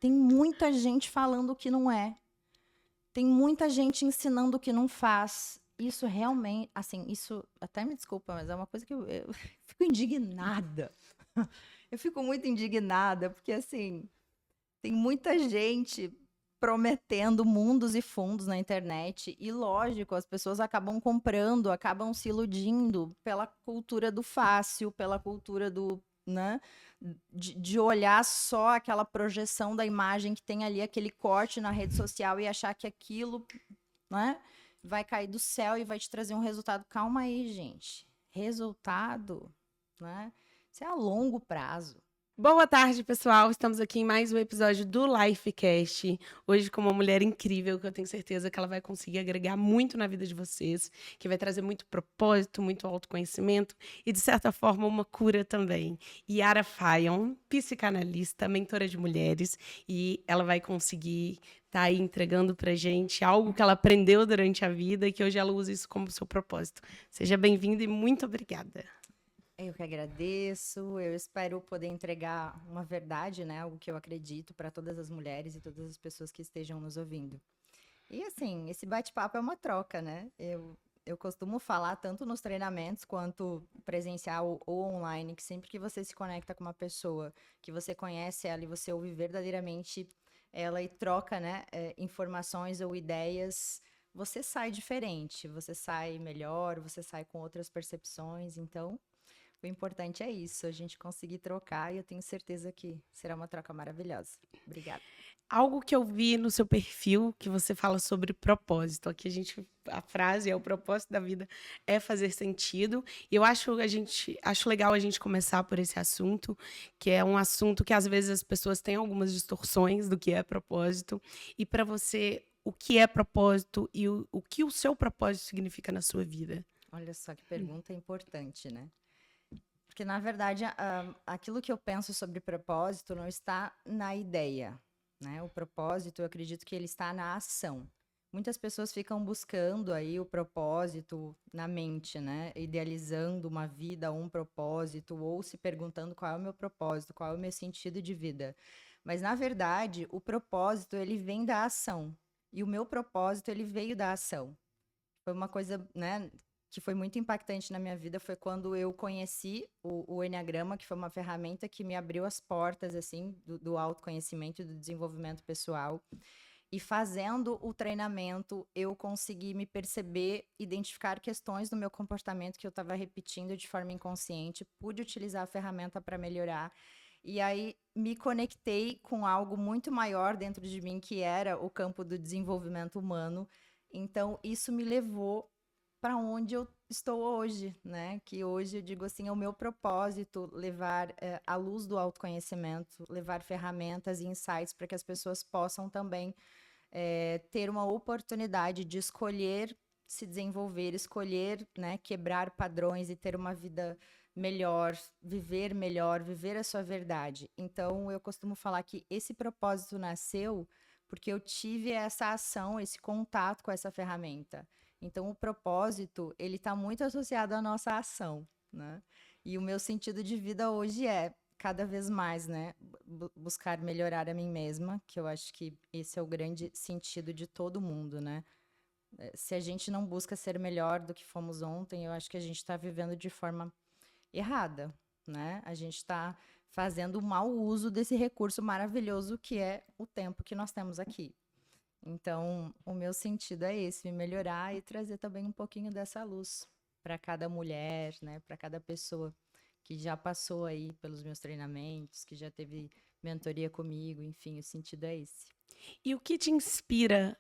Tem muita gente falando o que não é. Tem muita gente ensinando o que não faz. Isso realmente, assim, isso até me desculpa, mas é uma coisa que eu fico indignada. Eu fico muito indignada, porque assim, tem muita gente prometendo mundos e fundos na internet. E lógico, as pessoas acabam comprando, acabam se iludindo pela cultura do fácil, pela cultura do, né? De olhar só aquela projeção da imagem que tem ali, aquele corte na rede social e achar que aquilo, né, vai cair do céu e vai te trazer um resultado. Calma aí, gente. Resultado, né? Isso é a longo prazo. Boa tarde, pessoal. Estamos aqui em mais um episódio do Lifecast. Hoje com uma mulher incrível, que eu tenho certeza que ela vai conseguir agregar muito na vida de vocês, que vai trazer muito propósito, muito autoconhecimento e, de certa forma, uma cura também. Yara Fayon, psicanalista, mentora de mulheres, e ela vai conseguir estar aí entregando pra gente algo que ela aprendeu durante a vida e que hoje ela usa isso como seu propósito. Seja bem-vinda e muito obrigada. Eu que agradeço. Eu espero poder entregar uma verdade, né? Algo que eu acredito para todas as mulheres e todas as pessoas que estejam nos ouvindo. E assim, esse bate-papo é uma troca, né? Eu costumo falar tanto nos treinamentos quanto presencial ou online, que sempre que você se conecta com uma pessoa, que você conhece ela e você ouve verdadeiramente ela e troca, né, informações ou ideias, você sai diferente, você sai melhor, você sai com outras percepções. Então, o importante é isso, a gente conseguir trocar e eu tenho certeza que será uma troca maravilhosa. Obrigada. Algo que eu vi no seu perfil, que você fala sobre propósito. Aqui a frase é o propósito da vida é fazer sentido. E eu acho legal a gente começar por esse assunto, que é um assunto que às vezes as pessoas têm algumas distorções do que é propósito. E para você, o que é propósito e o que o seu propósito significa na sua vida? Olha só que pergunta importante, né? Porque, na verdade, aquilo que eu penso sobre propósito não está na ideia, né? O propósito, eu acredito que ele está na ação. Muitas pessoas ficam buscando aí o propósito na mente, né? Idealizando uma vida, um propósito, ou se perguntando qual é o meu propósito, qual é o meu sentido de vida. Mas, na verdade, o propósito, ele vem da ação. E o meu propósito, ele veio da ação. Foi uma coisa, né, que foi muito impactante na minha vida, foi quando eu conheci o Enneagrama, que foi uma ferramenta que me abriu as portas, assim, do autoconhecimento e do desenvolvimento pessoal. E fazendo o treinamento, eu consegui me perceber, identificar questões do meu comportamento que eu estava repetindo de forma inconsciente, pude utilizar a ferramenta para melhorar. E aí me conectei com algo muito maior dentro de mim, que era o campo do desenvolvimento humano. Então, isso me levou para onde eu estou hoje, né? Que hoje eu digo assim, é o meu propósito levar a luz do autoconhecimento, levar ferramentas e insights para que as pessoas possam também ter uma oportunidade de escolher se desenvolver, escolher, né, quebrar padrões e ter uma vida melhor, viver a sua verdade. Então, eu costumo falar que esse propósito nasceu porque eu tive essa ação, esse contato com essa ferramenta. Então, o propósito, ele está muito associado à nossa ação, né? E o meu sentido de vida hoje é cada vez mais, né, buscar melhorar a mim mesma, que eu acho que esse é o grande sentido de todo mundo, né? Se a gente não busca ser melhor do que fomos ontem, eu acho que a gente está vivendo de forma errada, né? A gente está fazendo mau uso desse recurso maravilhoso que é o tempo que nós temos aqui. Então, o meu sentido é esse, me melhorar e trazer também um pouquinho dessa luz para cada mulher, né, para cada pessoa que já passou aí pelos meus treinamentos, que já teve mentoria comigo, enfim, o sentido é esse. E o que te inspira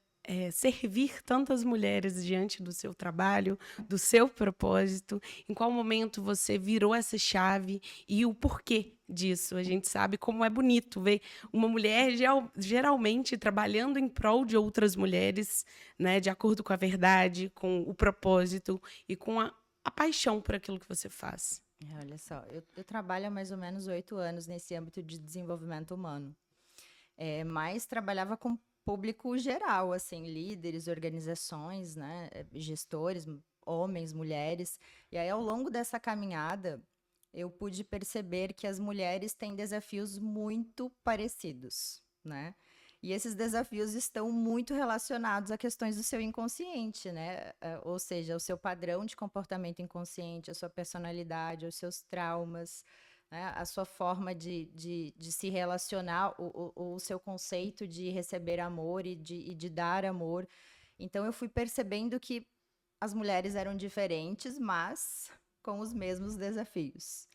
servir tantas mulheres diante do seu trabalho, do seu propósito? Em qual momento você virou essa chave e o porquê disso? A gente sabe como é bonito ver uma mulher geralmente trabalhando em prol de outras mulheres, né, de acordo com a verdade, com o propósito e com a paixão por aquilo que você faz. Olha só, eu trabalho há mais ou menos 8 anos nesse âmbito de desenvolvimento humano. Mas trabalhava com público geral, assim, líderes, organizações, né, gestores, homens, mulheres. E aí, ao longo dessa caminhada, eu pude perceber que as mulheres têm desafios muito parecidos. né? E esses desafios estão muito relacionados a questões do seu inconsciente, né? Ou seja, o seu padrão de comportamento inconsciente, a sua personalidade, os seus traumas, né? A sua forma de se relacionar, o seu conceito de receber amor e de dar amor. Então, eu fui percebendo que as mulheres eram diferentes, mas com os mesmos desafios.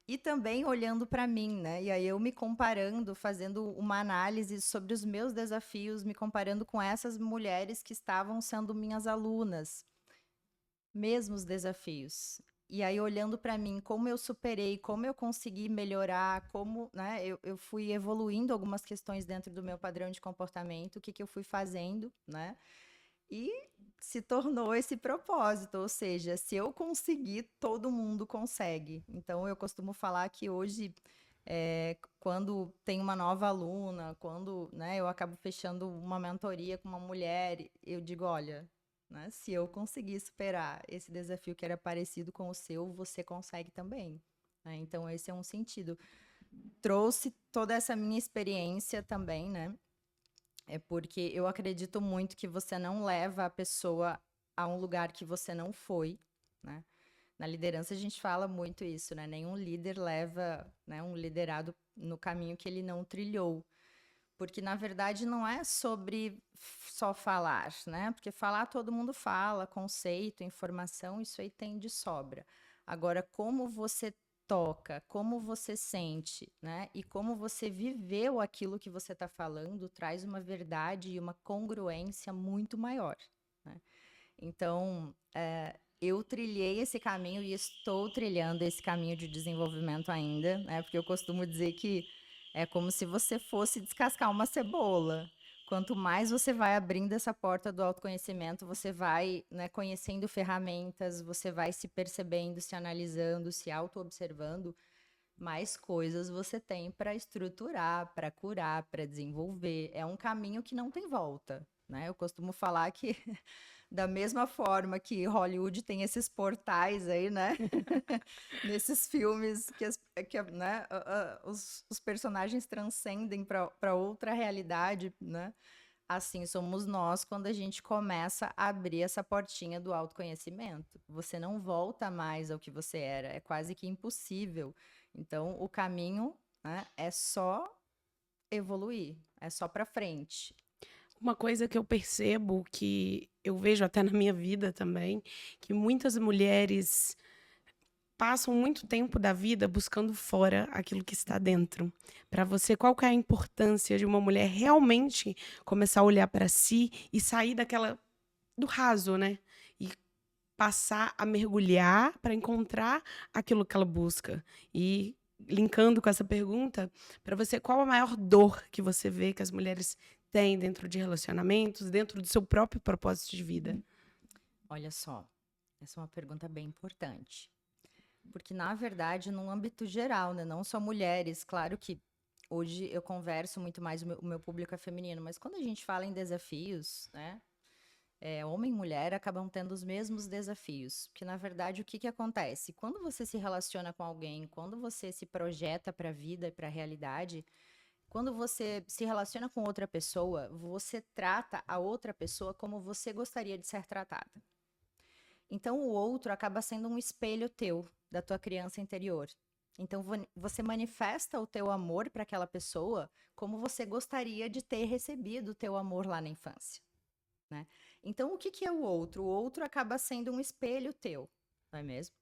E também olhando para mim, né? E aí eu me comparando, fazendo uma análise sobre os meus desafios, me comparando com essas mulheres que estavam sendo minhas alunas. Mesmos desafios. E aí olhando para mim, como eu superei, como eu consegui melhorar, como, né, eu fui evoluindo algumas questões dentro do meu padrão de comportamento, o que eu fui fazendo, né? E se tornou esse propósito, ou seja, se eu conseguir, todo mundo consegue. Então, eu costumo falar que hoje, quando tem uma nova aluna, quando, né, eu acabo fechando uma mentoria com uma mulher, eu digo, olha, né, se eu conseguir superar esse desafio que era parecido com o seu, você consegue também. Né? Então, esse é um sentido. Trouxe toda essa minha experiência também, né? É porque eu acredito muito que você não leva a pessoa a um lugar que você não foi, né? Na liderança a gente fala muito isso, né? Nenhum líder leva, né, um liderado no caminho que ele não trilhou. Porque, na verdade, não é sobre só falar, né? Porque falar todo mundo fala, conceito, informação, isso aí tem de sobra. Agora, como você toca, como você sente, né? E como você viveu aquilo que você está falando, traz uma verdade e uma congruência muito maior, né? Então, eu trilhei esse caminho e estou trilhando esse caminho de desenvolvimento ainda, né? Porque eu costumo dizer que é como se você fosse descascar uma cebola. Quanto mais você vai abrindo essa porta do autoconhecimento, você vai, né, conhecendo ferramentas, você vai se percebendo, se analisando, se auto-observando, mais coisas você tem para estruturar, para curar, para desenvolver. É um caminho que não tem volta, né? Eu costumo falar que da mesma forma que Hollywood tem esses portais aí, né? Nesses filmes né, os personagens transcendem para outra realidade, né? Assim somos nós quando a gente começa a abrir essa portinha do autoconhecimento. Você não volta mais ao que você era, é quase que impossível. Então, o caminho, né, é só evoluir, é só para frente. Uma coisa que eu percebo, que eu vejo até na minha vida também, que muitas mulheres passam muito tempo da vida buscando fora aquilo que está dentro. Para você, qual que é a importância de uma mulher realmente começar a olhar para si e sair do raso, né? E passar a mergulhar para encontrar aquilo que ela busca. E linkando com essa pergunta, para você, qual a maior dor que você vê que as mulheres têm dentro de relacionamentos, dentro do seu próprio propósito de vida? Olha só, essa é uma pergunta bem importante. Porque, na verdade, num âmbito geral, né? Não só mulheres, claro que hoje eu converso muito mais, o meu público é feminino, mas quando a gente fala em desafios, né? Homem e mulher acabam tendo os mesmos desafios. Porque, na verdade, o que que acontece? Quando você se relaciona com alguém, quando você se projeta para a vida e para a realidade, quando você se relaciona com outra pessoa, você trata a outra pessoa como você gostaria de ser tratada. Então, o outro acaba sendo um espelho teu, da tua criança interior. Então, você manifesta o teu amor para aquela pessoa como você gostaria de ter recebido o teu amor lá na infância, né? Então, o que que é o outro? O outro acaba sendo um espelho teu, não é mesmo?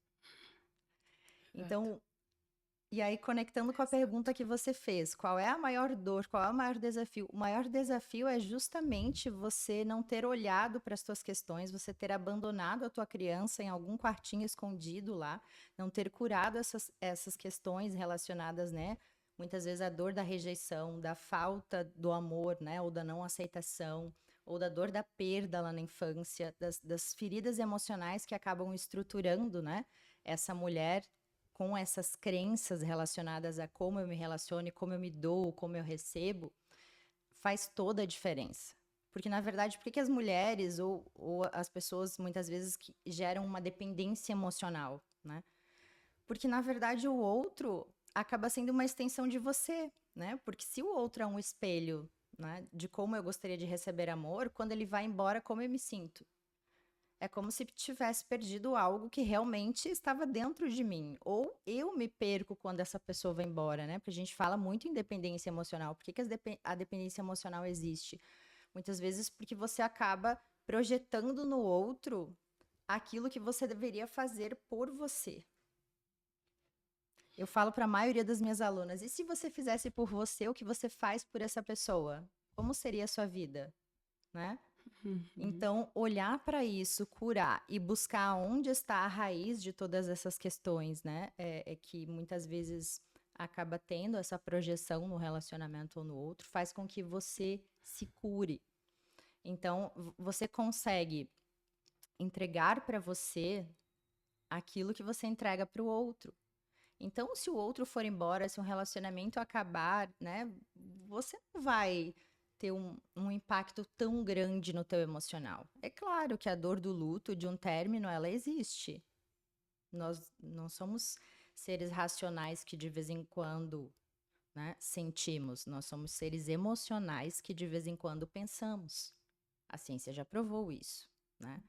Então, e aí, conectando com a pergunta que você fez, qual é a maior dor, qual é o maior desafio? O maior desafio é justamente você não ter olhado para as tuas questões, você ter abandonado a tua criança em algum quartinho escondido lá, não ter curado essas questões relacionadas, né? Muitas vezes a dor da rejeição, da falta do amor, né? Ou da não aceitação, ou da dor da perda lá na infância, das feridas emocionais que acabam estruturando, né? Essa mulher com essas crenças relacionadas a como eu me relaciono, como eu me dou, como eu recebo, faz toda a diferença. Porque, na verdade, por que as mulheres ou as pessoas, muitas vezes, que geram uma dependência emocional, né? Porque, na verdade, o outro acaba sendo uma extensão de você. né? Porque se o outro é um espelho, né, de como eu gostaria de receber amor, quando ele vai embora, como eu me sinto? É como se tivesse perdido algo que realmente estava dentro de mim. Ou eu me perco quando essa pessoa vai embora, né? Porque a gente fala muito em dependência emocional. Por que que a dependência emocional existe? Muitas vezes porque você acaba projetando no outro aquilo que você deveria fazer por você. Eu falo para a maioria das minhas alunas: e se você fizesse por você o que você faz por essa pessoa? Como seria a sua vida, né? Uhum. Então, olhar para isso, curar e buscar onde está a raiz de todas essas questões, né? É que muitas vezes acaba tendo essa projeção no relacionamento ou no outro, faz com que você se cure. Então, você consegue entregar para você aquilo que você entrega para o outro. Então, se o outro for embora, se um relacionamento acabar, né, você não vai ter um impacto tão grande no teu emocional. É claro que a dor do luto, de um término, ela existe. Nós não somos seres racionais que de vez em quando, né, sentimos. Nós somos seres emocionais que de vez em quando pensamos. A ciência já provou isso, né?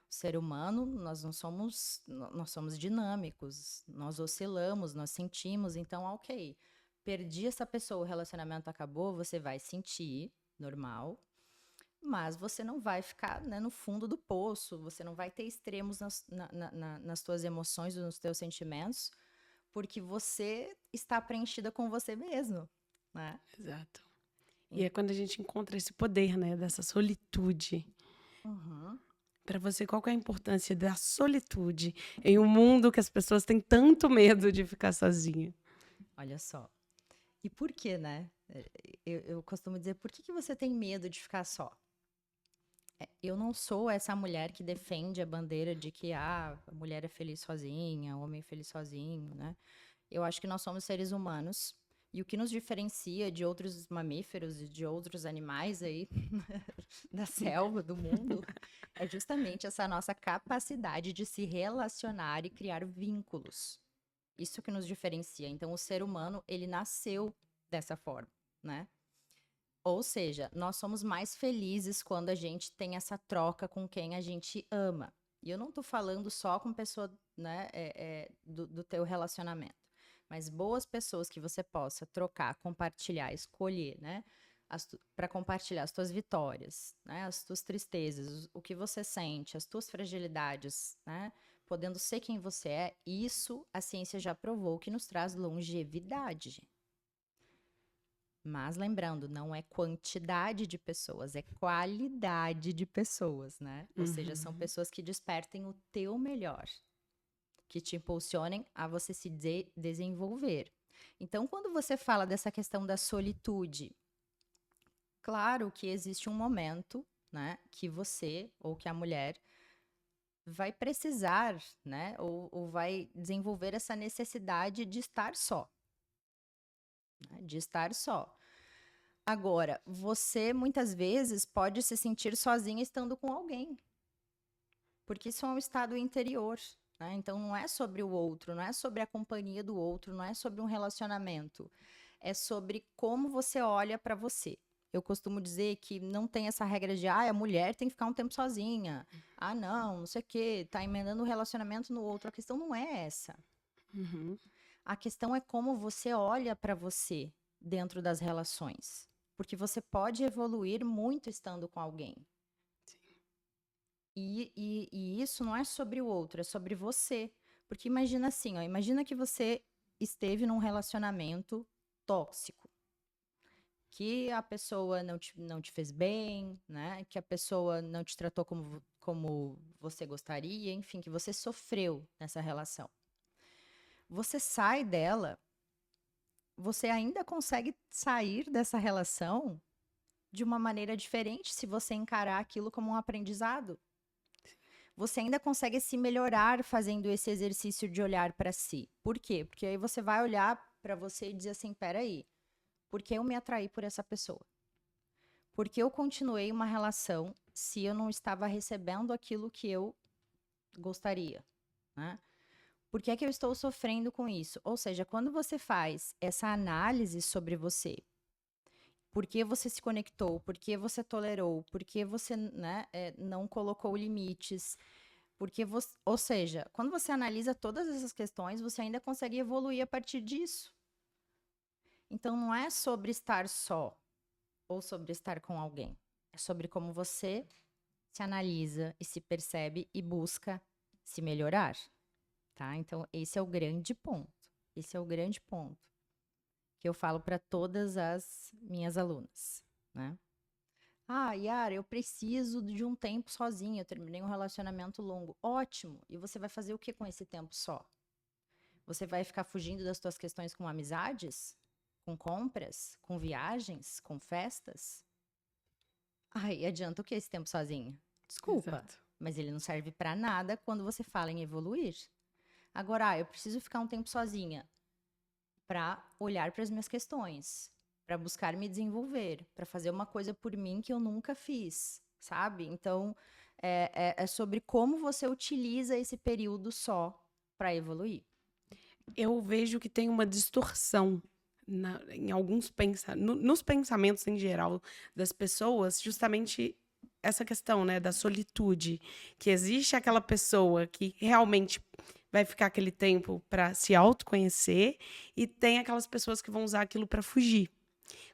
O ser humano, nós não somos, nós somos dinâmicos, nós oscilamos, nós sentimos, então, ok, perdi essa pessoa, o relacionamento acabou, você vai sentir, normal, mas você não vai ficar, né, no fundo do poço, você não vai ter extremos nas tuas emoções, nos teus sentimentos, porque você está preenchida com você mesmo, né? Exato. E é quando a gente encontra esse poder, né, dessa solitude. Uhum. Para você, qual que é a importância da solitude em um mundo que as pessoas têm tanto medo de ficar sozinha? Olha só. E por quê, né? Eu costumo dizer, por que que você tem medo de ficar só? Eu não sou essa mulher que defende a bandeira de que a mulher é feliz sozinha, o homem é feliz sozinho, né? Eu acho que nós somos seres humanos e o que nos diferencia de outros mamíferos e de outros animais aí da selva, do mundo, é justamente essa nossa capacidade de se relacionar e criar vínculos. Isso que nos diferencia. Então, o ser humano, ele nasceu dessa forma, né? Ou seja, nós somos mais felizes quando a gente tem essa troca com quem a gente ama. E eu não tô falando só com pessoa, né, do teu relacionamento, mas boas pessoas que você possa trocar, compartilhar, escolher, né, para compartilhar as tuas vitórias, né, as tuas tristezas, o que você sente, as tuas fragilidades, né, podendo ser quem você é. Isso a ciência já provou que nos traz longevidade. Mas lembrando, não é quantidade de pessoas, é qualidade de pessoas, né? Ou seja, são Uhum. pessoas que despertem o teu melhor, que te impulsionem a você se desenvolver. Então, quando você fala dessa questão da solitude, claro que existe um momento, né, que você ou que a mulher vai precisar, né, ou vai desenvolver essa necessidade de estar só, né, de estar só. Agora, você muitas vezes pode se sentir sozinha estando com alguém, porque isso é um estado interior, né? Então não é sobre o outro, não é sobre a companhia do outro, não é sobre um relacionamento, é sobre como você olha para você. Eu costumo dizer que não tem essa regra de, a mulher tem que ficar um tempo sozinha. Ah, não sei o quê, tá emendando um relacionamento no outro. A questão não é essa. Uhum. A questão é como você olha para você dentro das relações. Porque você pode evoluir muito estando com alguém. E isso não é sobre o outro, é sobre você. Porque imagina assim, ó, imagina que você esteve num relacionamento tóxico, que a pessoa não te fez bem, né? Que a pessoa não te tratou como você gostaria, enfim, que você sofreu nessa relação. Você sai dela, você ainda consegue sair dessa relação de uma maneira diferente se você encarar aquilo como um aprendizado. Você ainda consegue se melhorar fazendo esse exercício de olhar para si. Por quê? Porque aí você vai olhar para você e dizer assim: peraí, por que eu me atraí por essa pessoa? Por que eu continuei uma relação se eu não estava recebendo aquilo que eu gostaria, né? Por que é que eu estou sofrendo com isso? Ou seja, quando você faz essa análise sobre você, por que você se conectou, por que você tolerou, por que você, né, não colocou limites, porque você, ou seja, quando você analisa todas essas questões, você ainda consegue evoluir a partir disso. Então não é sobre estar só ou sobre estar com alguém. É sobre como você se analisa e se percebe e busca se melhorar, tá? Então esse é o grande ponto. Esse é o grande ponto que eu falo para todas as minhas alunas, né? Ah, Yara, eu preciso de um tempo sozinha. Eu terminei um relacionamento longo. Ótimo. E você vai fazer o que com esse tempo só? Você vai ficar fugindo das suas questões com amizades? Com compras? Com viagens? Com festas? Ai, adianta o que esse tempo sozinho? Desculpa, Exato. mas ele não serve pra nada quando você fala em evoluir. Agora, eu preciso ficar um tempo sozinha pra olhar para as minhas questões, pra buscar me desenvolver, pra fazer uma coisa por mim que eu nunca fiz, sabe? Então, é sobre como você utiliza esse período só pra evoluir. Eu vejo que tem uma distorção em alguns nos pensamentos em geral das pessoas, justamente essa questão, né, da solitude, que existe aquela pessoa que realmente vai ficar aquele tempo para se autoconhecer e tem aquelas pessoas que vão usar aquilo para fugir.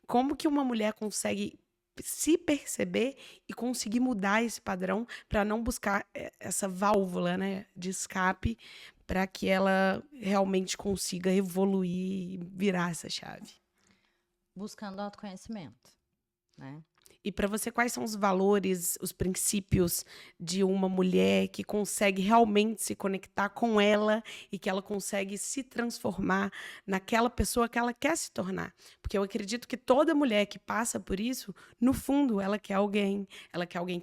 Como que uma mulher consegue se perceber e conseguir mudar esse padrão para não buscar essa válvula, né, de escape para que ela realmente consiga evoluir e virar essa chave? Buscando autoconhecimento, né? E para você, quais são os valores, os princípios de uma mulher que consegue realmente se conectar com ela e que ela consegue se transformar naquela pessoa que ela quer se tornar? Porque eu acredito que toda mulher que passa por isso, no fundo, ela quer alguém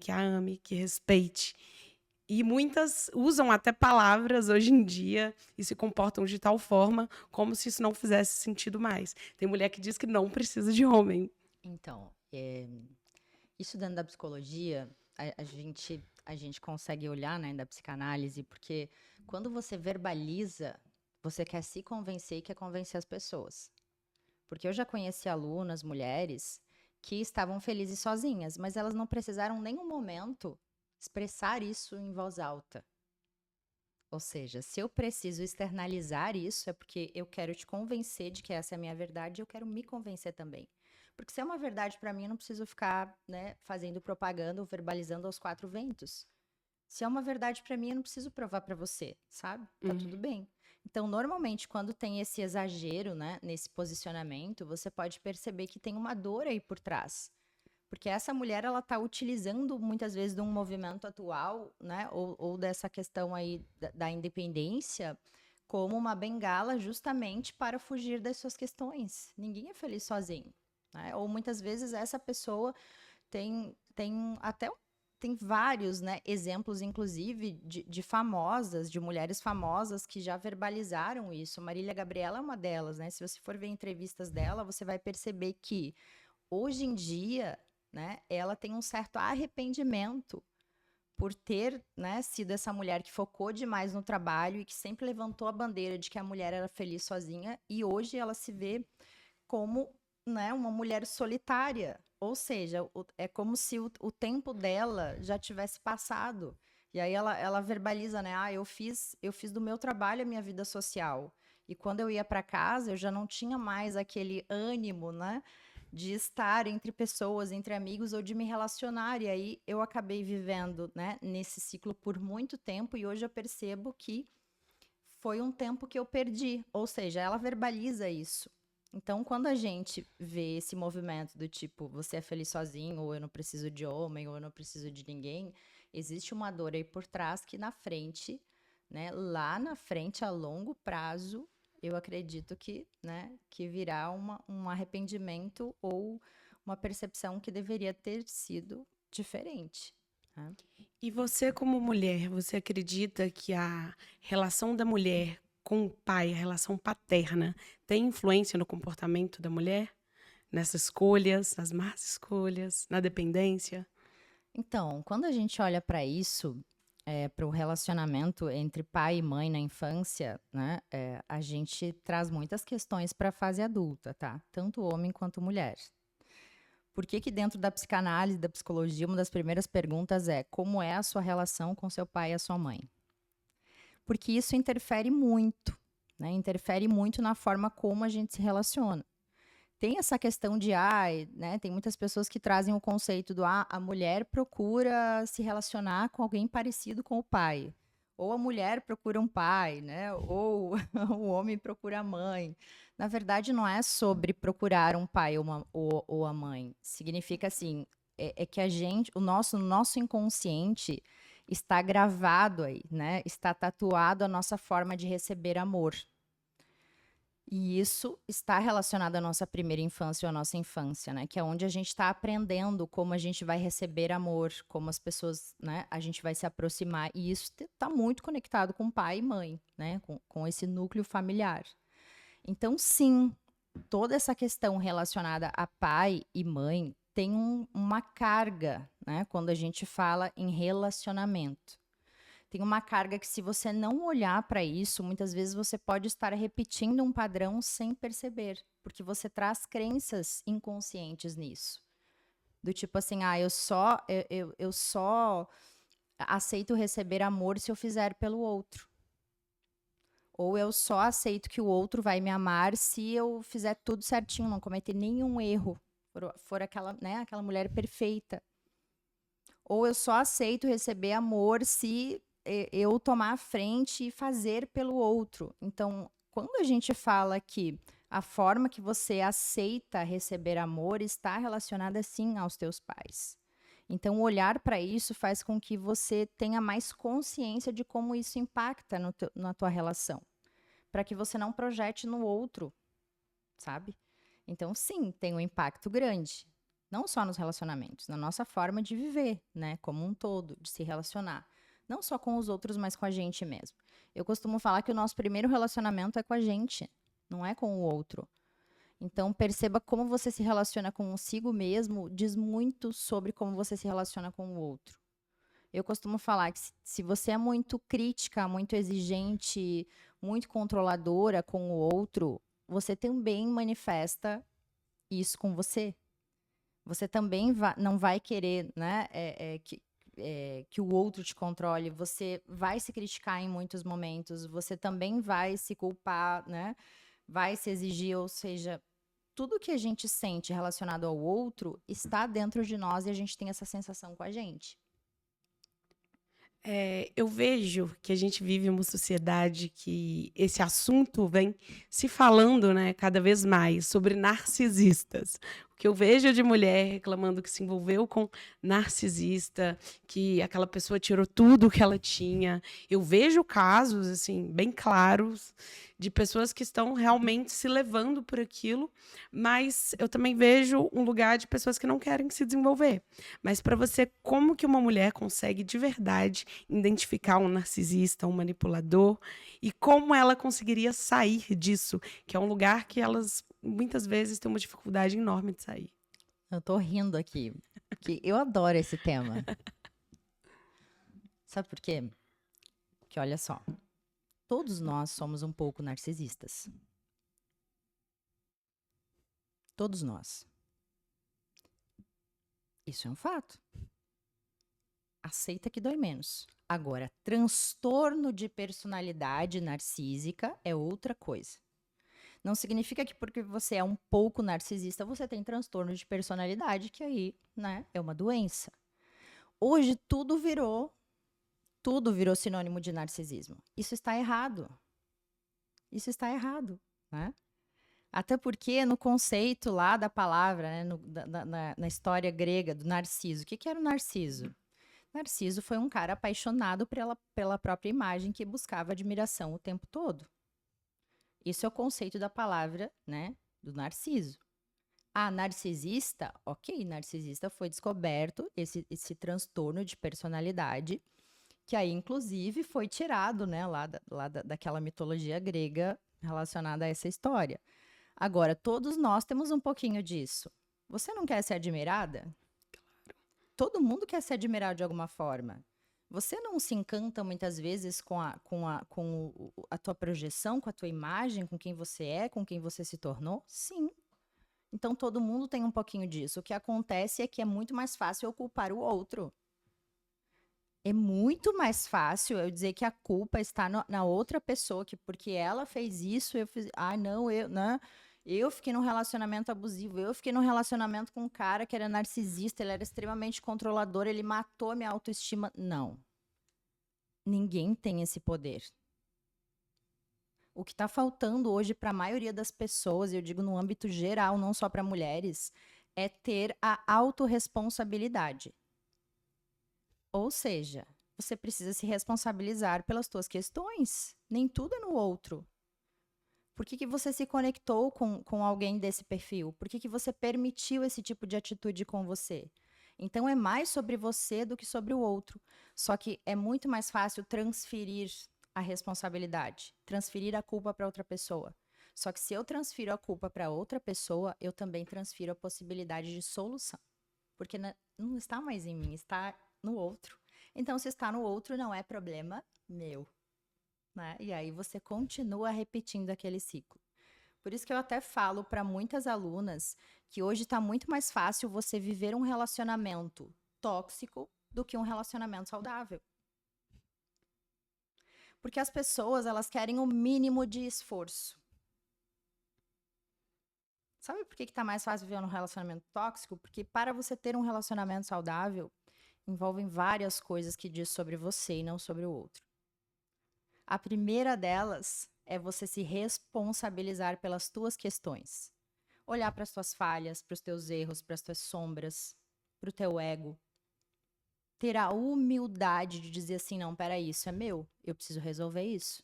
que a ame, que respeite. E muitas usam até palavras hoje em dia e se comportam de tal forma como se isso não fizesse sentido mais. Tem mulher que diz que não precisa de homem. Então, isso dentro da psicologia, a gente consegue olhar, né, da psicanálise, porque quando você verbaliza, você quer se convencer e quer convencer as pessoas. Porque eu já conheci alunas, mulheres, que estavam felizes sozinhas, mas elas não precisaram em nenhum momento expressar isso em voz alta. Ou seja, se eu preciso externalizar isso, é porque eu quero te convencer de que essa é a minha verdade e eu quero me convencer também. Porque se é uma verdade para mim, eu não preciso ficar, né, fazendo propaganda ou verbalizando aos quatro ventos. Se é uma verdade para mim, eu não preciso provar para você, sabe? Tá tudo bem. Então, normalmente, quando tem esse exagero, né, nesse posicionamento, você pode perceber que tem uma dor aí por trás. Porque essa mulher, ela tá utilizando muitas vezes de um movimento atual, né, ou dessa questão aí da independência, como uma bengala justamente para fugir das suas questões. Ninguém é feliz sozinho, né? Ou muitas vezes essa pessoa tem até tem vários, né, exemplos, inclusive, de famosas, de mulheres famosas que já verbalizaram isso. Marília Gabriela é uma delas, né? Se você for ver entrevistas dela, você vai perceber que hoje em dia, né, ela tem um certo arrependimento por ter, né, sido essa mulher que focou demais no trabalho e que sempre levantou a bandeira de que a mulher era feliz sozinha, e hoje ela se vê como, né, uma mulher solitária. Ou seja, é como se o tempo dela já tivesse passado. E aí ela verbaliza, né? Ah, eu fiz do meu trabalho a minha vida social. E quando eu ia para casa, eu já não tinha mais aquele ânimo, né? De estar entre pessoas, entre amigos ou de me relacionar. E aí eu acabei vivendo, né, nesse ciclo por muito tempo e hoje eu percebo que foi um tempo que eu perdi. Ou seja, ela verbaliza isso. Então, quando a gente vê esse movimento do tipo, você é feliz sozinho, ou eu não preciso de homem, ou eu não preciso de ninguém, existe uma dor aí por trás que na frente, né, lá na frente, a longo prazo, eu acredito que, né, que virá um arrependimento ou uma percepção que deveria ter sido diferente, né? E você, como mulher, você acredita que a relação da mulher com o pai, a relação paterna, tem influência no comportamento da mulher? Nessas escolhas, nas más escolhas, na dependência? Então, quando a gente olha para isso, para o relacionamento entre pai e mãe na infância, né, a gente traz muitas questões para a fase adulta, tá? Tanto homem quanto mulher. Por que que dentro da psicanálise, da psicologia, uma das primeiras perguntas é como é a sua relação com seu pai e a sua mãe? Porque isso interfere muito, né? Interfere muito na forma como a gente se relaciona. Tem essa questão de, né? Tem muitas pessoas que trazem o conceito do, a mulher procura se relacionar com alguém parecido com o pai. Ou a mulher procura um pai, né? Ou o homem procura a mãe. Na verdade, não é sobre procurar um pai ou a mãe. Significa assim, é que a gente, no nosso inconsciente está gravado aí, né? Está tatuado a nossa forma de receber amor. E isso está relacionado à nossa primeira infância ou à nossa infância, né? Que é onde a gente está aprendendo como a gente vai receber amor, como as pessoas, né? A gente vai se aproximar. E isso está muito conectado com pai e mãe, né? Com esse núcleo familiar. Então, sim, toda essa questão relacionada a pai e mãe tem uma carga, né? Quando a gente fala em relacionamento. Tem uma carga que, se você não olhar para isso, muitas vezes você pode estar repetindo um padrão sem perceber, porque você traz crenças inconscientes nisso. Do tipo assim, eu só aceito receber amor se eu fizer pelo outro. Ou eu só aceito que o outro vai me amar se eu fizer tudo certinho, não cometer nenhum erro, for aquela, né, aquela mulher perfeita. Ou eu só aceito receber amor se eu tomar a frente e fazer pelo outro. Então, quando a gente fala que a forma que você aceita receber amor está relacionada, sim, aos teus pais. Então, olhar para isso faz com que você tenha mais consciência de como isso impacta na tua relação. Para que você não projete no outro, sabe? Então, sim, tem um impacto grande. Não só nos relacionamentos, na nossa forma de viver, né? Como um todo, de se relacionar. Não só com os outros, mas com a gente mesmo. Eu costumo falar que o nosso primeiro relacionamento é com a gente, não é com o outro. Então, perceba como você se relaciona consigo mesmo, diz muito sobre como você se relaciona com o outro. Eu costumo falar que se você é muito crítica, muito exigente, muito controladora com o outro, você também manifesta isso com você. Você também não vai querer, né, que o outro te controle. Você vai se criticar em muitos momentos. Você também vai se culpar, né? Vai se exigir, ou seja, tudo que a gente sente relacionado ao outro está dentro de nós e a gente tem essa sensação com a gente. Eu vejo que a gente vive uma sociedade que esse assunto vem se falando, né, cada vez mais sobre narcisistas. O que eu vejo de mulher reclamando que se envolveu com narcisista, que aquela pessoa tirou tudo que ela tinha. Eu vejo casos, assim, bem claros de pessoas que estão realmente se levando por aquilo, mas eu também vejo um lugar de pessoas que não querem se desenvolver. Mas para você, como que uma mulher consegue de verdade identificar um narcisista, um manipulador, e como ela conseguiria sair disso, que é um lugar que elas muitas vezes têm uma dificuldade enorme de sair? Eu tô rindo aqui, porque eu adoro esse tema. Sabe por quê? Porque olha só, todos nós somos um pouco narcisistas. Todos nós. Isso é um fato. Aceita que dói menos. Agora, transtorno de personalidade narcísica é outra coisa. Não significa que porque você é um pouco narcisista, você tem transtorno de personalidade, que aí, né, é uma doença. Hoje tudo virou sinônimo de narcisismo. Isso está errado. Isso está errado, né? Até porque no conceito lá da palavra, né, na história grega do Narciso, o que era o Narciso? Narciso foi um cara apaixonado pela própria imagem que buscava admiração o tempo todo. Isso é o conceito da palavra, né, do Narciso. Narcisista, ok, narcisista foi descoberto esse transtorno de personalidade, que aí, inclusive, foi tirado, né, daquela mitologia grega relacionada a essa história. Agora, todos nós temos um pouquinho disso. Você não quer ser admirada? Todo mundo quer ser admirado de alguma forma. Você não se encanta muitas vezes com a tua projeção, com a tua imagem, com quem você é, com quem você se tornou? Sim. Então todo mundo tem um pouquinho disso. O que acontece é que é muito mais fácil eu culpar o outro. É muito mais fácil eu dizer que a culpa está na outra pessoa, que porque ela fez isso, eu fiz. Ah, não, né? Eu fiquei num relacionamento abusivo, eu fiquei num relacionamento com um cara que era narcisista, ele era extremamente controlador, ele matou a minha autoestima. Não. Ninguém tem esse poder. O que está faltando hoje para a maioria das pessoas, e eu digo no âmbito geral, não só para mulheres, é ter a autorresponsabilidade. Ou seja, você precisa se responsabilizar pelas suas questões. Nem tudo é no outro. Por que você se conectou com alguém desse perfil? Por que você permitiu esse tipo de atitude com você? Então, é mais sobre você do que sobre o outro. Só que é muito mais fácil transferir a responsabilidade, transferir a culpa para outra pessoa. Só que se eu transfiro a culpa para outra pessoa, eu também transfiro a possibilidade de solução. Porque não está mais em mim, está no outro. Então, se está no outro, não é problema meu. Né? E aí você continua repetindo aquele ciclo. Por isso que eu até falo para muitas alunas que hoje está muito mais fácil você viver um relacionamento tóxico do que um relacionamento saudável. Porque as pessoas, elas querem o mínimo de esforço. Sabe por que está mais fácil viver um relacionamento tóxico? Porque para você ter um relacionamento saudável, envolvem várias coisas que diz sobre você e não sobre o outro. A primeira delas é você se responsabilizar pelas tuas questões. Olhar para as tuas falhas, para os teus erros, para as tuas sombras, para o teu ego. Ter a humildade de dizer assim, não, peraí, isso é meu, eu preciso resolver isso.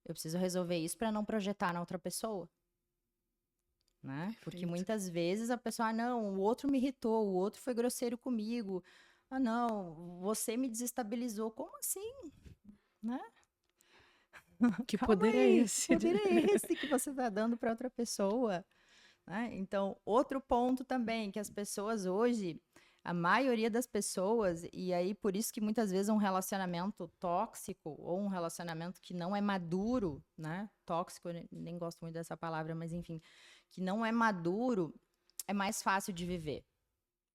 Eu preciso resolver isso para não projetar na outra pessoa. Né? Porque muitas vezes a pessoa, ah, não, o outro me irritou, o outro foi grosseiro comigo. Ah, não, você me desestabilizou. Como assim? Né? Que Calma poder é aí, que esse? poder é esse que você está dando para outra pessoa? Né? Então, outro ponto também, que as pessoas hoje, a maioria das pessoas, e aí por isso que muitas vezes um relacionamento tóxico ou um relacionamento que não é maduro, né? Tóxico, eu nem gosto muito dessa palavra, mas enfim, que não é maduro, é mais fácil de viver.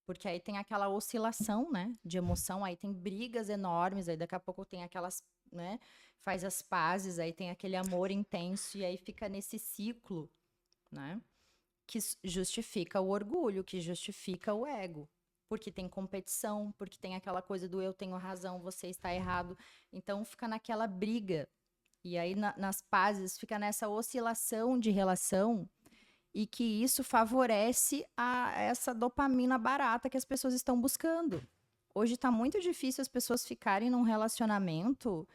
Porque aí tem aquela oscilação, né, de emoção, aí tem brigas enormes, aí daqui a pouco tem aquelas, né, faz as pazes, aí tem aquele amor intenso, e aí fica nesse ciclo, né, que justifica o orgulho, que justifica o ego. Porque tem competição, porque tem aquela coisa do eu tenho razão, você está errado. Então fica naquela briga. E aí nas pazes fica nessa oscilação de relação e que isso favorece essa dopamina barata que as pessoas estão buscando. Hoje está muito difícil as pessoas ficarem num relacionamento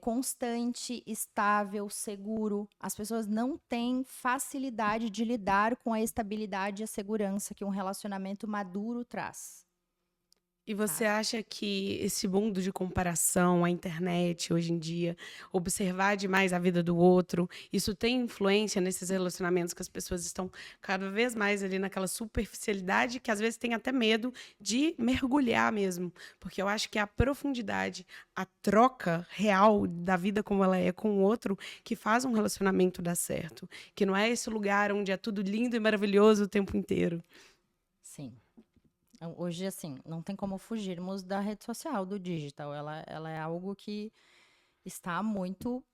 constante, estável, seguro. As pessoas não têm facilidade de lidar com a estabilidade e a segurança que um relacionamento maduro traz. E você acha que esse mundo de comparação, a internet hoje em dia, observar demais a vida do outro, isso tem influência nesses relacionamentos que as pessoas estão cada vez mais ali naquela superficialidade que às vezes tem até medo de mergulhar mesmo? Porque eu acho que é a profundidade, a troca real da vida como ela é com o outro que faz um relacionamento dar certo. Que não é esse lugar onde é tudo lindo e maravilhoso o tempo inteiro. Sim. Hoje, assim, não tem como fugirmos da rede social, do digital. Ela é algo que está muito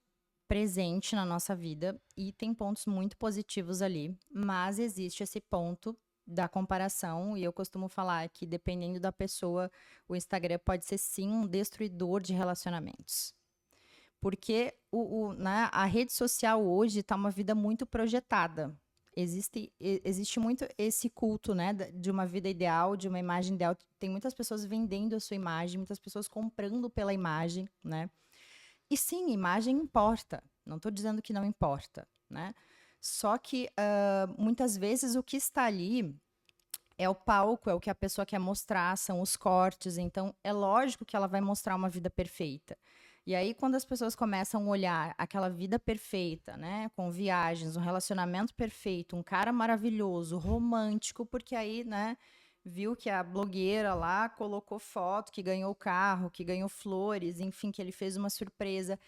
presente na nossa vida e tem pontos muito positivos ali, mas existe esse ponto da comparação e eu costumo falar que dependendo da pessoa, o Instagram pode ser sim um destruidor de relacionamentos. Porque né, a rede social hoje está uma vida muito projetada. Existe muito esse culto, né, de uma vida ideal, de uma imagem ideal. Tem muitas pessoas vendendo a sua imagem, muitas pessoas comprando pela imagem, né? E sim, imagem importa. Não estou dizendo que não importa, né? Só que muitas vezes o que está ali é o palco, é o que a pessoa quer mostrar, são os cortes. Então, é lógico que ela vai mostrar uma vida perfeita. E aí, quando as pessoas começam a olhar aquela vida perfeita, né, com viagens, um relacionamento perfeito, um cara maravilhoso, romântico, porque aí, né, viu que a blogueira lá colocou foto, que ganhou o carro, que ganhou flores, enfim, que ele fez uma surpresa.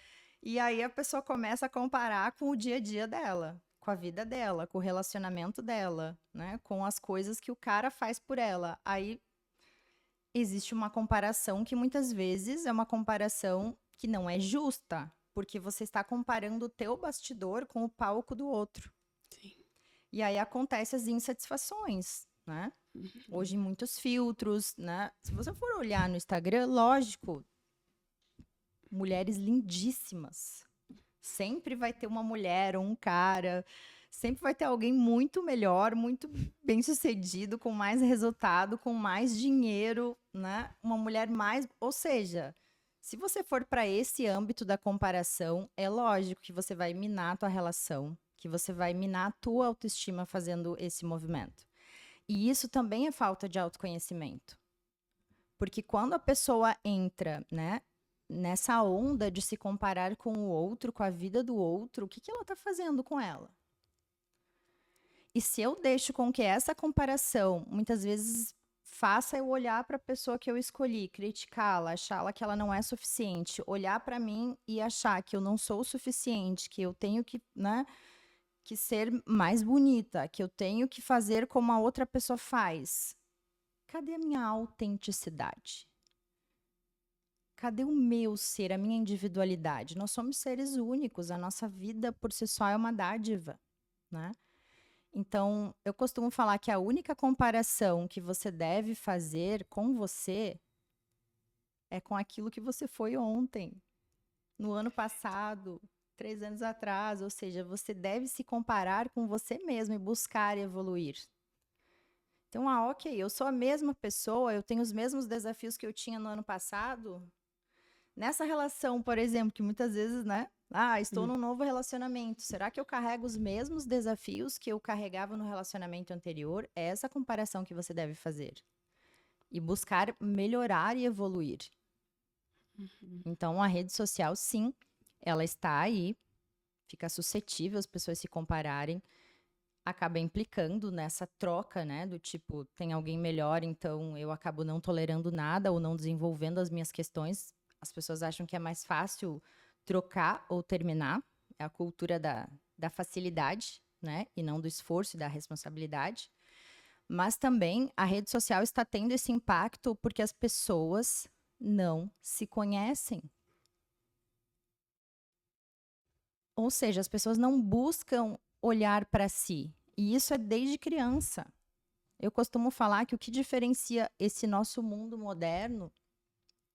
E aí a pessoa começa a comparar com o dia a dia dela, com a vida dela, com o relacionamento dela, né? Com as coisas que o cara faz por ela. Aí existe uma comparação que muitas vezes é uma comparação que não é justa, porque você está comparando o teu bastidor com o palco do outro. Sim. E aí acontecem as insatisfações, né? Hoje muitos filtros, né? Se você for olhar no Instagram, lógico, mulheres lindíssimas. Sempre vai ter uma mulher ou um cara, sempre vai ter alguém muito melhor, muito bem-sucedido, com mais resultado, com mais dinheiro, né? Uma mulher mais, ou seja, se você for para esse âmbito da comparação, é lógico que você vai minar a tua relação, que você vai minar a tua autoestima fazendo esse movimento. E isso também é falta de autoconhecimento. Porque quando a pessoa entra, né, nessa onda de se comparar com o outro, com a vida do outro, o que que ela está fazendo com ela? E se eu deixo com que essa comparação, muitas vezes, faça eu olhar para a pessoa que eu escolhi, criticá-la, achá-la que ela não é suficiente, olhar para mim e achar que eu não sou o suficiente, que eu tenho que, né, que ser mais bonita, que eu tenho que fazer como a outra pessoa faz. Cadê a minha autenticidade? Cadê o meu ser, a minha individualidade? Nós somos seres únicos, a nossa vida por si só é uma dádiva, né? Então, eu costumo falar que a única comparação que você deve fazer com você é com aquilo que você foi ontem, no ano passado, 3 anos atrás. Ou seja, você deve se comparar com você mesmo e buscar evoluir. Então, ok, eu sou a mesma pessoa, eu tenho os mesmos desafios que eu tinha no ano passado. Nessa relação, por exemplo, que muitas vezes, né? Estou num novo relacionamento. Será que eu carrego os mesmos desafios que eu carregava no relacionamento anterior? É essa comparação que você deve fazer. E buscar melhorar e evoluir. Então, a rede social, sim, ela está aí, fica suscetível as pessoas se compararem, acaba implicando nessa troca, né? Do tipo, tem alguém melhor, então eu acabo não tolerando nada ou não desenvolvendo as minhas questões. As pessoas acham que é mais fácil trocar ou terminar. É a cultura da facilidade, né? E não do esforço e da responsabilidade. Mas também a rede social está tendo esse impacto porque as pessoas não se conhecem. Ou seja, as pessoas não buscam olhar para si. E isso é desde criança. Eu costumo falar que o que diferencia esse nosso mundo moderno,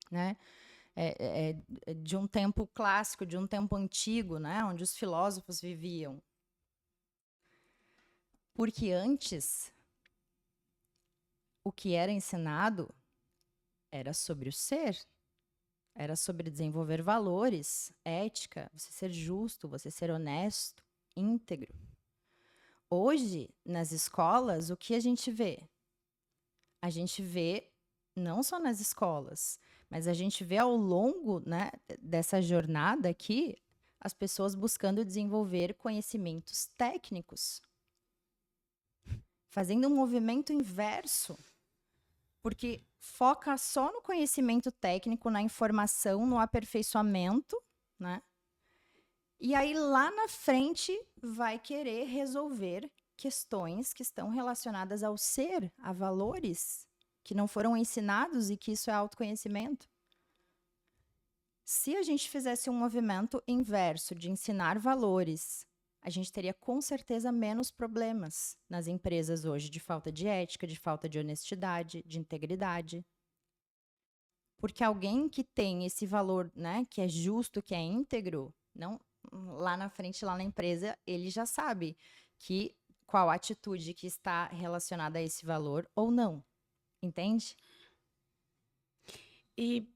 né, de um tempo clássico, de um tempo antigo, né, onde os filósofos viviam. Porque antes, o que era ensinado era sobre o ser, era sobre desenvolver valores, ética, você ser justo, você ser honesto, íntegro. Hoje, nas escolas, o que a gente vê? A gente vê, não só nas escolas, mas a gente vê ao longo, né, dessa jornada aqui, as pessoas buscando desenvolver conhecimentos técnicos, fazendo um movimento inverso, porque foca só no conhecimento técnico, na informação, no aperfeiçoamento, né? E aí lá na frente vai querer resolver questões que estão relacionadas ao ser, a valores que não foram ensinados e que isso é autoconhecimento. Se a gente fizesse um movimento inverso de ensinar valores, a gente teria com certeza menos problemas nas empresas hoje de falta de ética, de falta de honestidade, de integridade. Porque alguém que tem esse valor, né, que é justo, que é íntegro, não lá na frente, lá na empresa, ele já sabe que qual atitude que está relacionada a esse valor ou não. Entende? E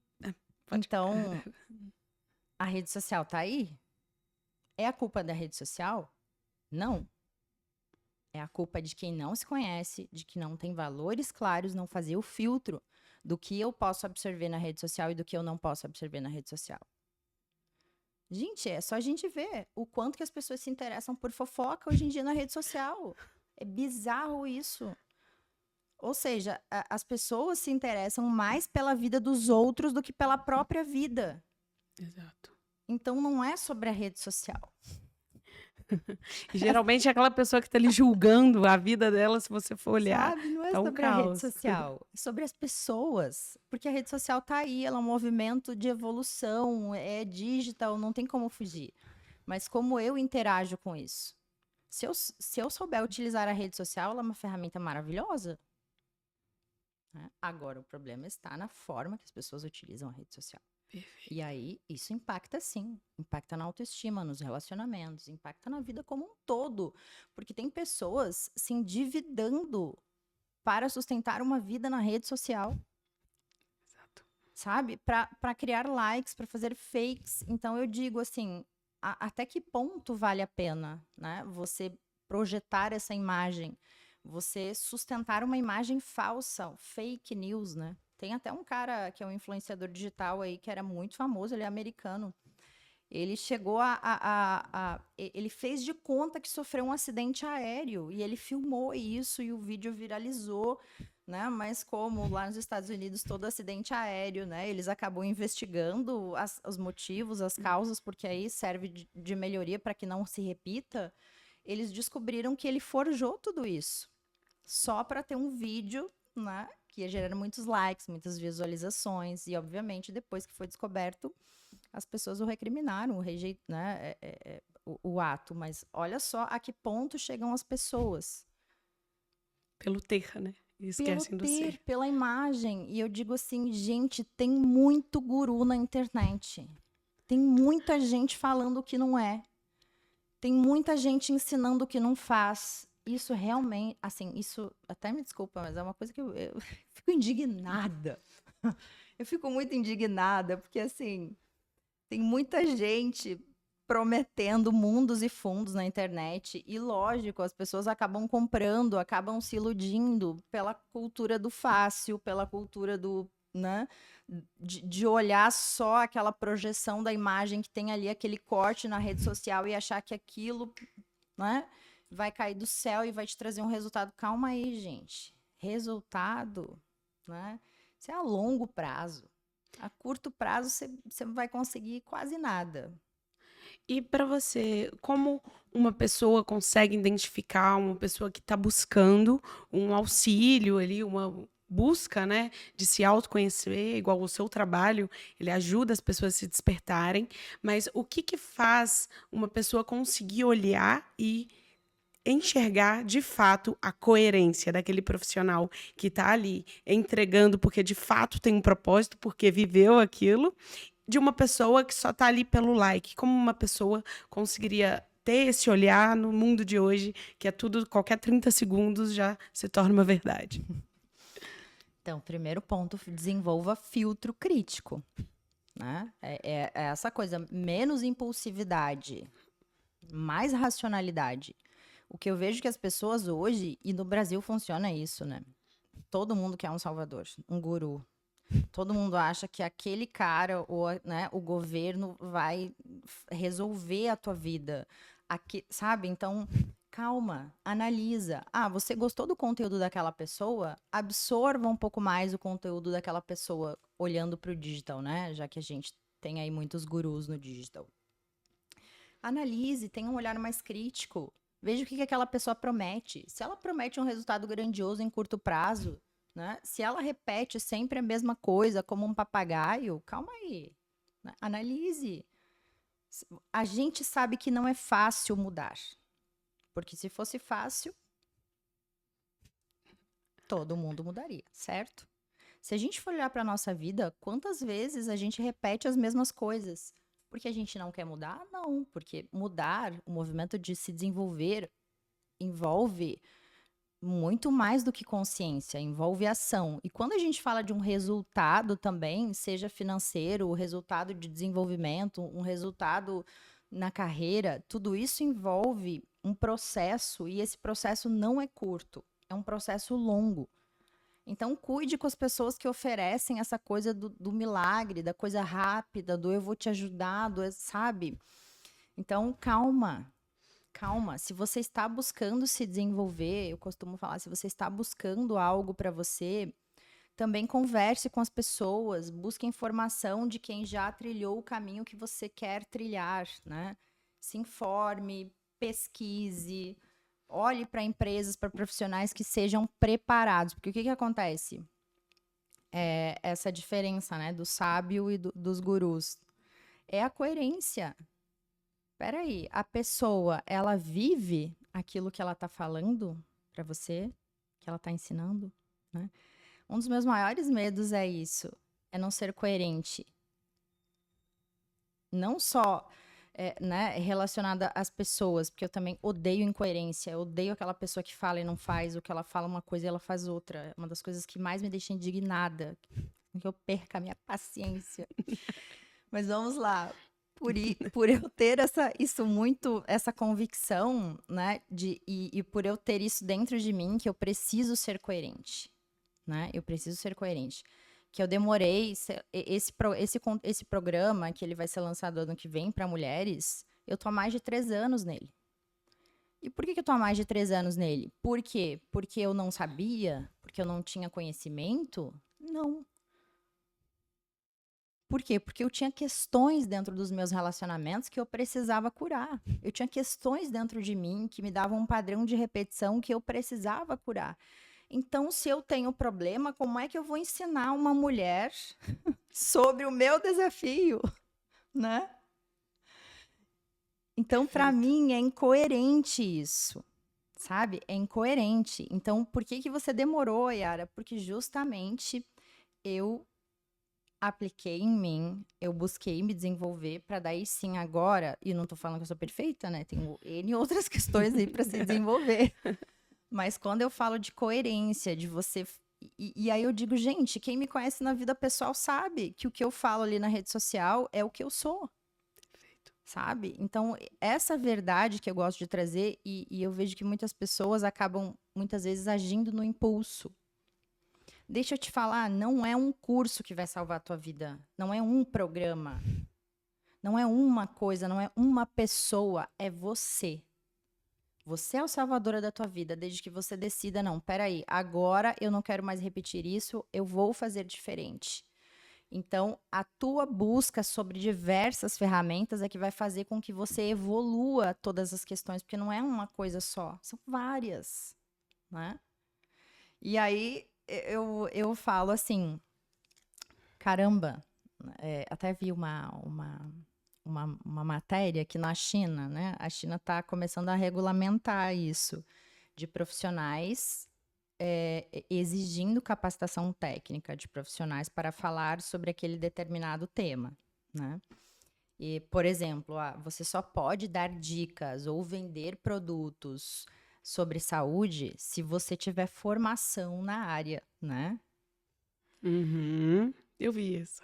então, a rede social tá aí? É a culpa da rede social? Não. É a culpa de quem não se conhece, de que não tem valores claros, não fazer o filtro do que eu posso absorver na rede social e do que eu não posso absorver na rede social. Gente, é só a gente ver o quanto que as pessoas se interessam por fofoca hoje em dia na rede social. É bizarro isso. Ou seja, as pessoas se interessam mais pela vida dos outros do que pela própria vida. Exato. Então, não é sobre a rede social. E geralmente é aquela pessoa que tá ali julgando a vida dela, se você for olhar, Sabe? Não é tá um sobre a rede caos. social. É sobre as pessoas. Porque a rede social tá aí, ela é um movimento de evolução, é digital, não tem como fugir. Mas como eu interajo com isso? Se eu souber utilizar a rede social, ela é uma ferramenta maravilhosa. Né? Agora, o problema está na forma que as pessoas utilizam a rede social. Perfeito. E aí, isso impacta sim. Impacta na autoestima, nos relacionamentos, impacta na vida como um todo. Porque tem pessoas se endividando para sustentar uma vida na rede social, Exato. sabe? Para criar likes, para fazer fakes. Então, eu digo assim, até que ponto vale a pena, né? Você projetar essa imagem, você sustentar uma imagem falsa, fake news, né? Tem até um cara que é um influenciador digital aí, que era muito famoso, ele é americano. Ele chegou ele fez de conta que sofreu um acidente aéreo e ele filmou isso e o vídeo viralizou, né? Mas como lá nos Estados Unidos todo acidente aéreo, né? Eles acabam investigando os motivos, as causas, porque aí serve de melhoria para que não se repita. Eles descobriram que ele forjou tudo isso só para ter um vídeo, né? Que ia gerar muitos likes, muitas visualizações e obviamente depois que foi descoberto as pessoas o recriminaram, né, o ato, mas olha só a que ponto chegam as pessoas. Pelo ter, né? E Pelo esquecem do ter, ser. pela imagem. E eu digo assim, gente, tem muito guru na internet. Tem muita gente falando o que não é. Tem muita gente ensinando o que não faz. Isso realmente, assim, isso, até me desculpa, mas é uma coisa que eu fico indignada. Eu fico muito indignada, porque assim, tem muita gente prometendo mundos e fundos na internet. E, lógico, as pessoas acabam comprando, acabam se iludindo pela cultura do fácil, pela cultura do. Né? De olhar só aquela projeção da imagem que tem ali, aquele corte na rede social e achar que aquilo, né, vai cair do céu e vai te trazer um resultado. Calma aí, gente. Resultado, né? Isso é a longo prazo. A curto prazo, você não vai conseguir quase nada. E para você, como uma pessoa consegue identificar uma pessoa que está buscando um auxílio ali, uma busca, né, de se autoconhecer, igual o seu trabalho, ele ajuda as pessoas a se despertarem, mas o que que faz uma pessoa conseguir olhar e enxergar de fato a coerência daquele profissional que está ali entregando porque de fato tem um propósito, porque viveu aquilo, de uma pessoa que só está ali pelo like? Como uma pessoa conseguiria ter esse olhar no mundo de hoje, que é tudo, qualquer 30 segundos já se torna uma verdade? Então, primeiro ponto, desenvolva filtro crítico. Né? É essa coisa, menos impulsividade, mais racionalidade. O que eu vejo que as pessoas hoje, e no Brasil funciona isso, né? Todo mundo quer um salvador, um guru. Todo mundo acha que aquele cara ou, né, o governo vai resolver a tua vida. Aqui, sabe? Então, calma, analisa. Ah, você gostou do conteúdo daquela pessoa? Absorva um pouco mais o conteúdo daquela pessoa olhando para o digital, né? Já que a gente tem aí muitos gurus no digital. Analise, tenha um olhar mais crítico. Veja o que aquela pessoa promete. Se ela promete um resultado grandioso em curto prazo, né? Se ela repete sempre a mesma coisa, como um papagaio, calma aí. Né? Analise. A gente sabe que não é fácil mudar. Porque se fosse fácil, todo mundo mudaria, certo? Se a gente for olhar para a nossa vida, quantas vezes a gente repete as mesmas coisas? Porque a gente não quer mudar? Não, porque mudar, o movimento de se desenvolver, envolve muito mais do que consciência, envolve ação. E quando a gente fala de um resultado também, seja financeiro, o resultado de desenvolvimento, um resultado na carreira, tudo isso envolve um processo e esse processo não é curto, é um processo longo. Então, cuide com as pessoas que oferecem essa coisa do milagre, da coisa rápida, do eu vou te ajudar, sabe? Então, calma. calma, se você está buscando se desenvolver, eu costumo falar, se você está buscando algo para você, também converse com as pessoas, busque informação de quem já trilhou o caminho que você quer trilhar, né? Se informe, pesquise, olhe para empresas, para profissionais que sejam preparados, porque o que acontece? É essa diferença, né, do sábio e dos gurus. É a coerência. Peraí, a pessoa, ela vive aquilo que ela está falando para você, que ela está ensinando, né? Um dos meus maiores medos é isso, é não ser coerente. Não só né, relacionada às pessoas, porque eu também odeio incoerência, eu odeio aquela pessoa que fala e não faz, ou que ela fala uma coisa e ela faz outra. É uma das coisas que mais me deixa indignada, que eu perca a minha paciência. Mas vamos lá. Por eu ter essa convicção, né, e por eu ter isso dentro de mim, que eu preciso ser coerente, né? Eu preciso ser coerente. Que eu demorei, esse programa, que ele vai ser lançado ano que vem para mulheres, eu tô há mais de 3 anos nele. E por que eu tô há mais de 3 anos nele? Por quê? Porque eu não sabia? Porque eu não tinha conhecimento? Não. Por quê? Porque eu tinha questões dentro dos meus relacionamentos que eu precisava curar. Eu tinha questões dentro de mim que me davam um padrão de repetição que eu precisava curar. Então, se eu tenho problema, como é que eu vou ensinar uma mulher sobre o meu desafio, né? Então, para mim, é incoerente isso, sabe? É incoerente. Então, por que você demorou, Yara? Porque justamente eu apliquei em mim, eu busquei me desenvolver para daí sim agora, e não tô falando que eu sou perfeita, né? Tenho N outras questões aí para se desenvolver. Mas quando eu falo de coerência, de você. E aí eu digo, gente, quem me conhece na vida pessoal sabe que o que eu falo ali na rede social é o que eu sou. Perfeito. Sabe? Então, essa verdade que eu gosto de trazer, e eu vejo que muitas pessoas acabam, muitas vezes, agindo no impulso. Deixa eu te falar, não é um curso que vai salvar a tua vida. Não é um programa. Não é uma coisa, não é uma pessoa. É você. Você é a salvadora da tua vida, desde que você decida, não, peraí, agora eu não quero mais repetir isso, eu vou fazer diferente. Então, a tua busca sobre diversas ferramentas é que vai fazer com que você evolua todas as questões, porque não é uma coisa só, são várias, né? E aí, eu falo assim, caramba, até vi uma matéria que na China, né? A China está começando a regulamentar isso, de profissionais exigindo capacitação técnica de profissionais para falar sobre aquele determinado tema, né? E, por exemplo, você só pode dar dicas ou vender produtos sobre saúde se você tiver formação na área, né? Uhum. Eu vi isso.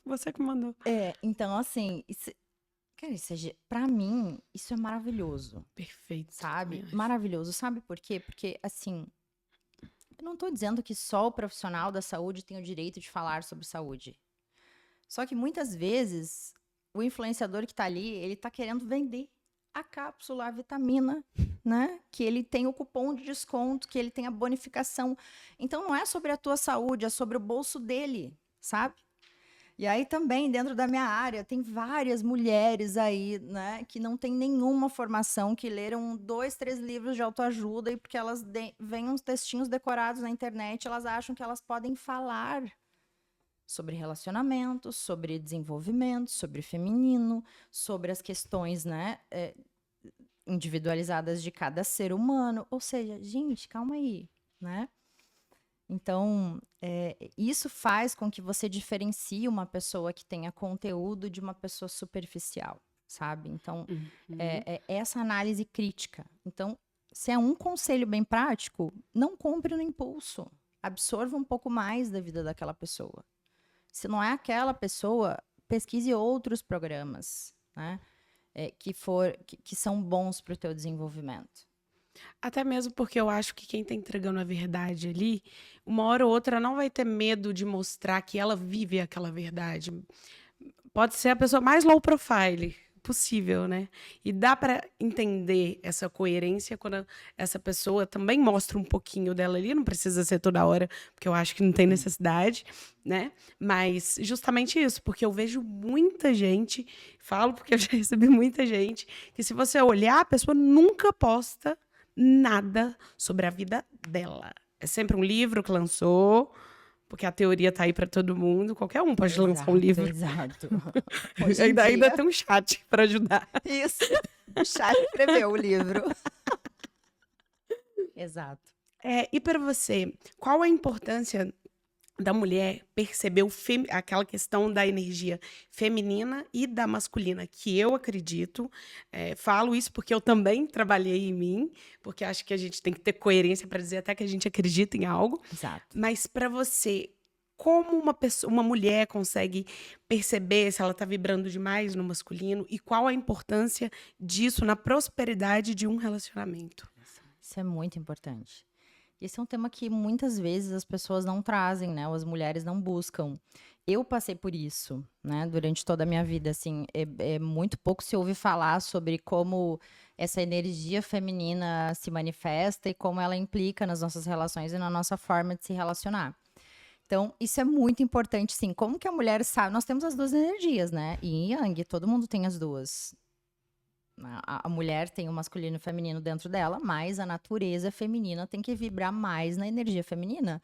Você que mandou. Então, assim, cara, pra mim, isso é maravilhoso, Perfeito. sabe? Maravilhoso. Sabe por quê? Porque, assim, eu não tô dizendo que só o profissional da saúde tem o direito de falar sobre saúde. Só que muitas vezes, o influenciador que tá ali, ele tá querendo vender a cápsula, a vitamina, né? Que ele tem o cupom de desconto, que ele tem a bonificação. Então, não é sobre a tua saúde, é sobre o bolso dele, sabe? E aí também, dentro da minha área, tem várias mulheres aí, né, que não têm nenhuma formação, que leram 2, 3 livros de autoajuda e porque elas veem uns textinhos decorados na internet, elas acham que elas podem falar sobre relacionamentos, sobre desenvolvimento, sobre feminino, sobre as questões, né, individualizadas de cada ser humano. Ou seja, gente, calma aí, né? Então, isso faz com que você diferencie uma pessoa que tenha conteúdo de uma pessoa superficial, sabe? Então, essa análise crítica. Então, se é um conselho bem prático, não compre no impulso. Absorva um pouco mais da vida daquela pessoa. Se não é aquela pessoa, pesquise outros programas, né? Que são bons para o teu desenvolvimento. Até mesmo porque eu acho que quem tá entregando a verdade ali, uma hora ou outra não vai ter medo de mostrar que ela vive aquela verdade. Pode ser a pessoa mais low profile, possível, né? E dá para entender essa coerência quando essa pessoa também mostra um pouquinho dela ali, não precisa ser toda hora, porque eu acho que não tem necessidade, né? Mas justamente isso, porque eu vejo muita gente, falo porque eu já recebi muita gente, que se você olhar, a pessoa nunca posta nada sobre a vida dela. É sempre um livro que lançou, porque a teoria tá aí para todo mundo, qualquer um pode lançar um livro. Exato. Hoje em Ainda dia, tem um chat para ajudar. isso. O chat escreveu o livro. Exato. E para você, qual a importância da mulher perceber aquela questão da energia feminina e da masculina, que eu acredito, falo isso porque eu também trabalhei em mim, porque acho que a gente tem que ter coerência para dizer até que a gente acredita em algo. Exato. Mas para você, como uma mulher consegue perceber se ela está vibrando demais no masculino e qual a importância disso na prosperidade de um relacionamento? Isso é muito importante. Esse é um tema que muitas vezes as pessoas não trazem, né? Ou as mulheres não buscam. Eu passei por isso, né? Durante toda a minha vida, assim, muito pouco se ouve falar sobre como essa energia feminina se manifesta e como ela implica nas nossas relações e na nossa forma de se relacionar. Então, isso é muito importante, sim. Como que a mulher sabe? Nós temos as duas energias, né? Yin e Yang, todo mundo tem as duas. A mulher tem o masculino e o feminino dentro dela, mas a natureza feminina tem que vibrar mais na energia feminina.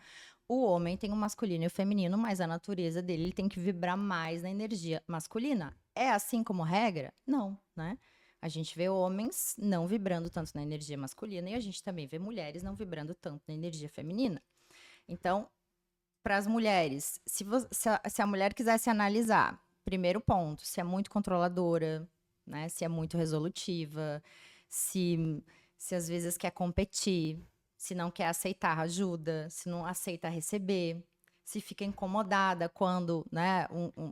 O homem tem o masculino e o feminino, mas a natureza dele tem que vibrar mais na energia masculina. É assim como regra? Não, né? A gente vê homens não vibrando tanto na energia masculina e a gente também vê mulheres não vibrando tanto na energia feminina. Então, para as mulheres, se a mulher quisesse analisar, primeiro ponto, se é muito controladora, né? Se é muito resolutiva, se às vezes quer competir, se não quer aceitar ajuda, se não aceita receber, se fica incomodada quando, né,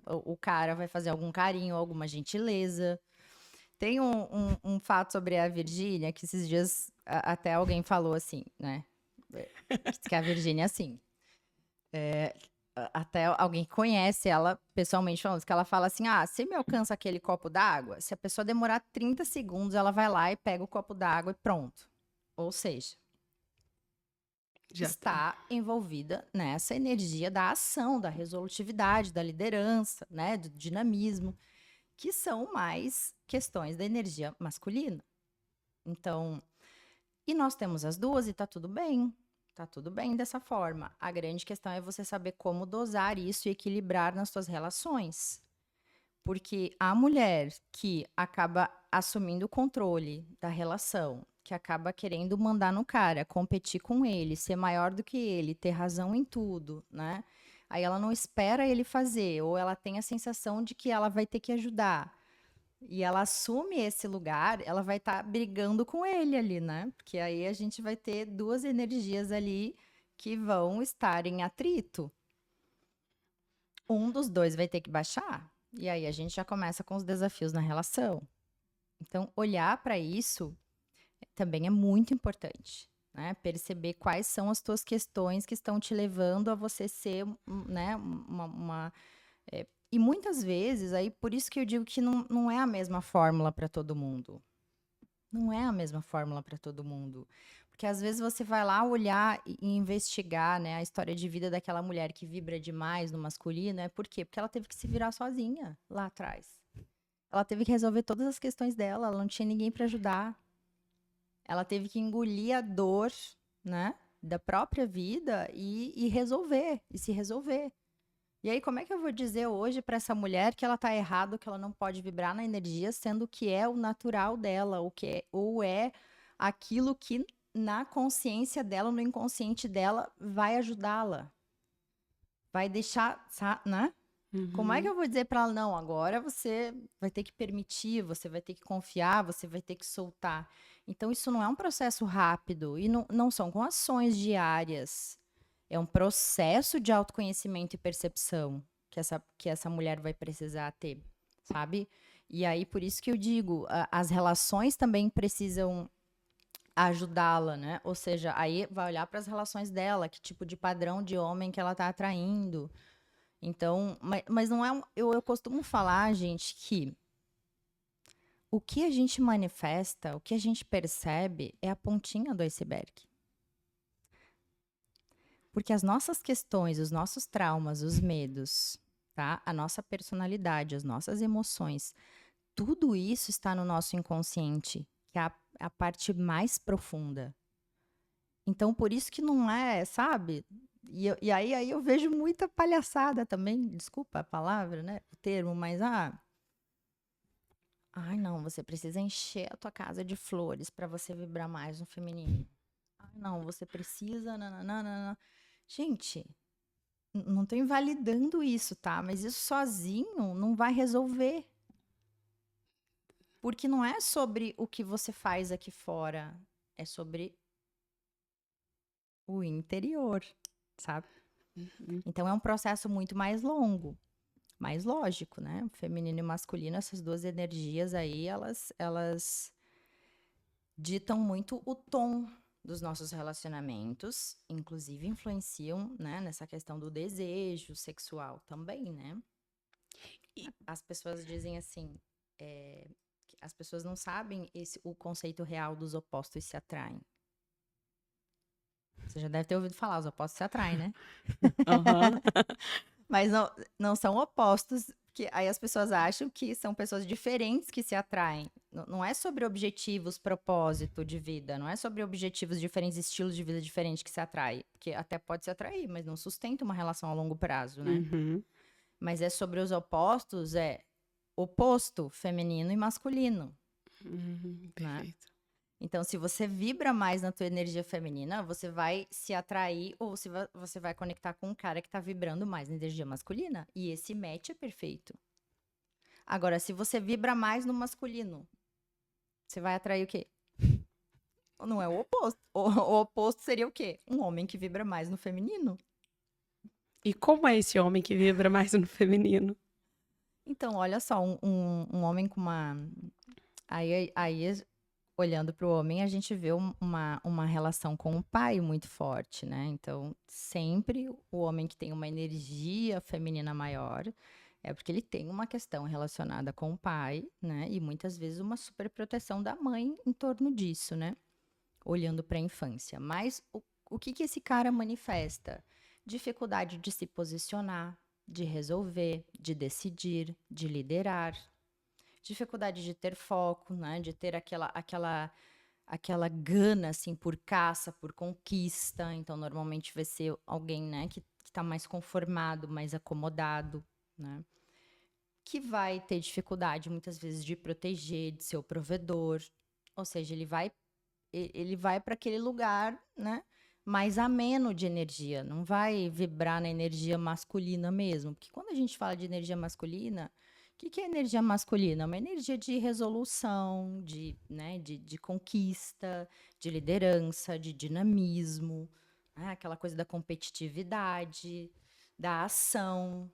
o cara vai fazer algum carinho, alguma gentileza. Tem um fato sobre a Virgínia, que esses dias até alguém falou assim, né? Que a Virgínia é assim. Até alguém que conhece ela pessoalmente falando, que ela fala assim, você me alcança aquele copo d'água? Se a pessoa demorar 30 segundos, ela vai lá e pega o copo d'água e pronto. Ou seja, Já está envolvida nessa energia da ação, da resolutividade, da liderança, né, do dinamismo, que são mais questões da energia masculina. Então, e nós temos as duas e tá tudo bem. Tá tudo bem dessa forma. A grande questão é você saber como dosar isso e equilibrar nas suas relações. Porque a mulher que acaba assumindo o controle da relação, que acaba querendo mandar no cara, competir com ele, ser maior do que ele, ter razão em tudo, né? Aí ela não espera ele fazer, ou ela tem a sensação de que ela vai ter que ajudar. E ela assume esse lugar, ela vai estar brigando com ele ali, né? Porque aí a gente vai ter duas energias ali que vão estar em atrito. Um dos dois vai ter que baixar. E aí a gente já começa com os desafios na relação. Então, olhar para isso também é muito importante, né? Perceber quais são as tuas questões que estão te levando a você ser, né, e muitas vezes, aí por isso que eu digo que não é a mesma fórmula para todo mundo. Não é a mesma fórmula para todo mundo. Porque às vezes você vai lá olhar e investigar, né, a história de vida daquela mulher que vibra demais no masculino. Por quê? Porque ela teve que se virar sozinha lá atrás. Ela teve que resolver todas as questões dela, ela não tinha ninguém para ajudar. Ela teve que engolir a dor, né, da própria vida e resolver, e se resolver. E aí, como é que eu vou dizer hoje para essa mulher que ela tá errada, que ela não pode vibrar na energia, sendo que é o natural dela, ou é aquilo que na consciência dela, no inconsciente dela, vai ajudá-la? Vai deixar, né? Como é que eu vou dizer para ela, não, agora você vai ter que permitir, você vai ter que confiar, você vai ter que soltar. Então, isso não é um processo rápido e não são com ações diárias. É um processo de autoconhecimento e percepção que essa mulher vai precisar ter, sabe? E aí, por isso que eu digo, as relações também precisam ajudá-la, né? Ou seja, aí vai olhar para as relações dela, que tipo de padrão de homem que ela está atraindo. Então, mas não é. Eu costumo falar, gente, que o que a gente manifesta, o que a gente percebe é a pontinha do iceberg. Porque as nossas questões, os nossos traumas, os medos, tá? A nossa personalidade, as nossas emoções, tudo isso está no nosso inconsciente, que é a parte mais profunda. Então, por isso que não é, sabe? E aí eu vejo muita palhaçada também, desculpa a palavra, né? O termo, mas ai, não, você precisa encher a tua casa de flores para você vibrar mais no feminino. Ai, não, você precisa. Nananana. Gente, não tô invalidando isso, tá? Mas isso sozinho não vai resolver. Porque não é sobre o que você faz aqui fora, é sobre o interior, sabe? Então é um processo muito mais longo, mais lógico, né? Feminino e masculino, essas duas energias aí, elas ditam muito o tom dos nossos relacionamentos, inclusive influenciam, né, nessa questão do desejo sexual também, né? As pessoas dizem assim, que as pessoas não sabem o conceito real dos opostos se atraem. Você já deve ter ouvido falar, os opostos se atraem, né? Aham. Mas não são opostos, que aí as pessoas acham que são pessoas diferentes que se atraem. Não é sobre objetivos, propósito de vida, não é sobre objetivos diferentes, estilos de vida diferentes que se atrai. Porque até pode se atrair, mas não sustenta uma relação a longo prazo, né? Uhum. Mas é sobre os opostos, oposto, feminino e masculino. Perfeito. Então, se você vibra mais na tua energia feminina, você vai se atrair ou você vai conectar com um cara que tá vibrando mais na energia masculina. E esse match é perfeito. Agora, se você vibra mais no masculino, você vai atrair o quê? Não é o oposto. O oposto seria o quê? Um homem que vibra mais no feminino. E como é esse homem que vibra mais no feminino? Então, olha só, um homem com uma... Aí olhando para o homem, a gente vê uma relação com o pai muito forte, né? Então, sempre o homem que tem uma energia feminina maior é porque ele tem uma questão relacionada com o pai, né? E muitas vezes uma superproteção da mãe em torno disso, né? Olhando para a infância. Mas o que esse cara manifesta? Dificuldade de se posicionar, de resolver, de decidir, de liderar, dificuldade de ter foco, né? De ter aquela gana, assim, por caça, por conquista. Então, normalmente vai ser alguém, né, que está mais conformado, mais acomodado, né? Que vai ter dificuldade, muitas vezes, de proteger, de ser o provedor. Ou seja, ele vai para aquele lugar, né, mais ameno de energia. Não vai vibrar na energia masculina mesmo. Porque quando a gente fala de energia masculina, o que é energia masculina? É uma energia de resolução, né, de conquista, de liderança, de dinamismo, né, aquela coisa da competitividade, da ação,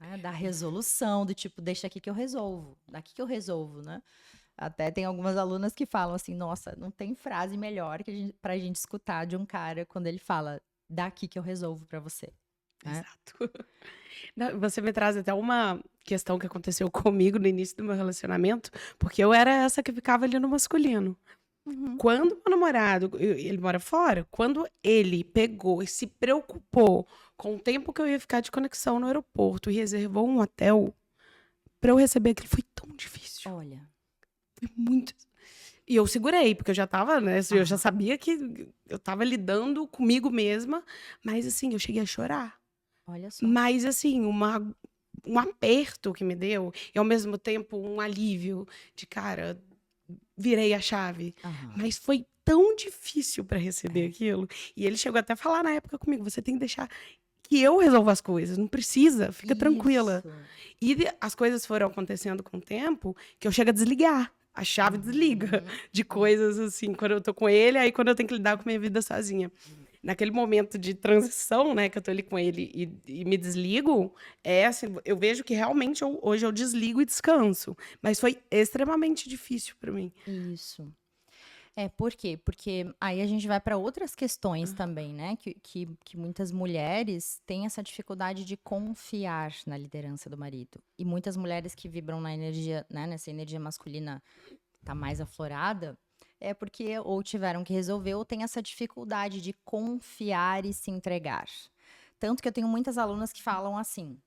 né, da resolução, do tipo, deixa aqui que eu resolvo, daqui que eu resolvo, né? Até tem algumas alunas que falam assim, nossa, não tem frase melhor pra gente escutar de um cara quando ele fala, daqui que eu resolvo pra você, né? Exato. Não, você me traz até uma questão que aconteceu comigo no início do meu relacionamento, porque eu era essa que ficava ali no masculino. Uhum. Quando meu namorado, ele mora fora, quando ele pegou e se preocupou com o tempo que eu ia ficar de conexão no aeroporto e reservou um hotel, pra eu receber aquilo foi tão difícil. Olha, Foi muito. E eu segurei, porque eu já tava, né? Eu já aham, sabia que eu tava lidando comigo mesma, mas assim, eu cheguei a chorar. olha só. Mas assim, um aperto que me deu, e ao mesmo tempo um alívio de, cara, virei a chave. Aham. Mas foi tão difícil para receber aquilo. E ele chegou até a falar na época comigo: você tem que deixar que eu resolva as coisas, não precisa, fica tranquila. Isso. E as coisas foram acontecendo com o tempo que eu chego a desligar. A chave desliga Uhum. de coisas assim, quando eu tô com ele, aí quando eu tenho que lidar com minha vida sozinha. Naquele momento de transição, né, que eu tô ali com ele e me desligo, assim, eu vejo que realmente hoje eu desligo e descanso. Mas foi extremamente difícil para mim. Isso. Por quê? Porque aí a gente vai para outras questões também, né? Que muitas mulheres têm essa dificuldade de confiar na liderança do marido. E muitas mulheres que vibram na energia, né, nessa energia masculina tá mais aflorada, é porque ou tiveram que resolver ou têm essa dificuldade de confiar e se entregar. Tanto que eu tenho muitas alunas que falam assim: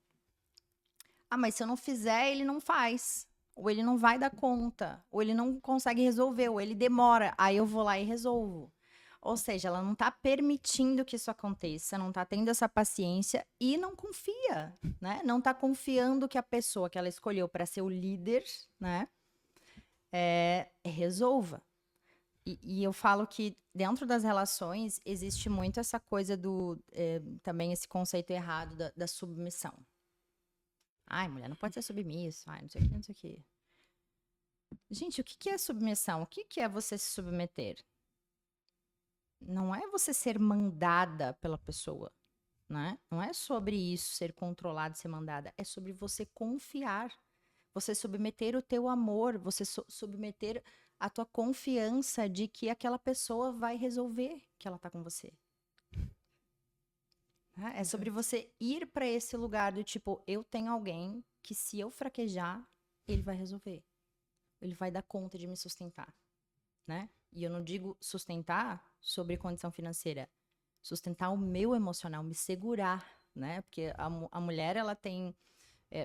ah, mas se eu não fizer, ele não faz. Ou ele não vai dar conta. Ou ele não consegue resolver. Ou ele demora. Aí eu vou lá e resolvo. Ou seja, ela não tá permitindo que isso aconteça, não tá tendo essa paciência e não confia, né? Não tá confiando que a pessoa que ela escolheu para ser o líder, né, resolva. E eu falo que dentro das relações existe muito essa coisa também esse conceito errado da submissão. Ai, mulher não pode ser submissa. Ai, não sei o que, não sei o que. Gente, o que é submissão? O que é você se submeter? Não é você ser mandada pela pessoa, né? Não é sobre isso, ser controlada, ser mandada. É sobre você confiar. Você submeter o teu amor, você submeter a tua confiança de que aquela pessoa vai resolver que ela tá com você. Né? É sobre você ir para esse lugar do tipo, eu tenho alguém que se eu fraquejar, ele vai resolver. Ele vai dar conta de me sustentar, né? E eu não digo sustentar sobre condição financeira, sustentar o meu emocional, me segurar, né? Porque a mulher, ela tem,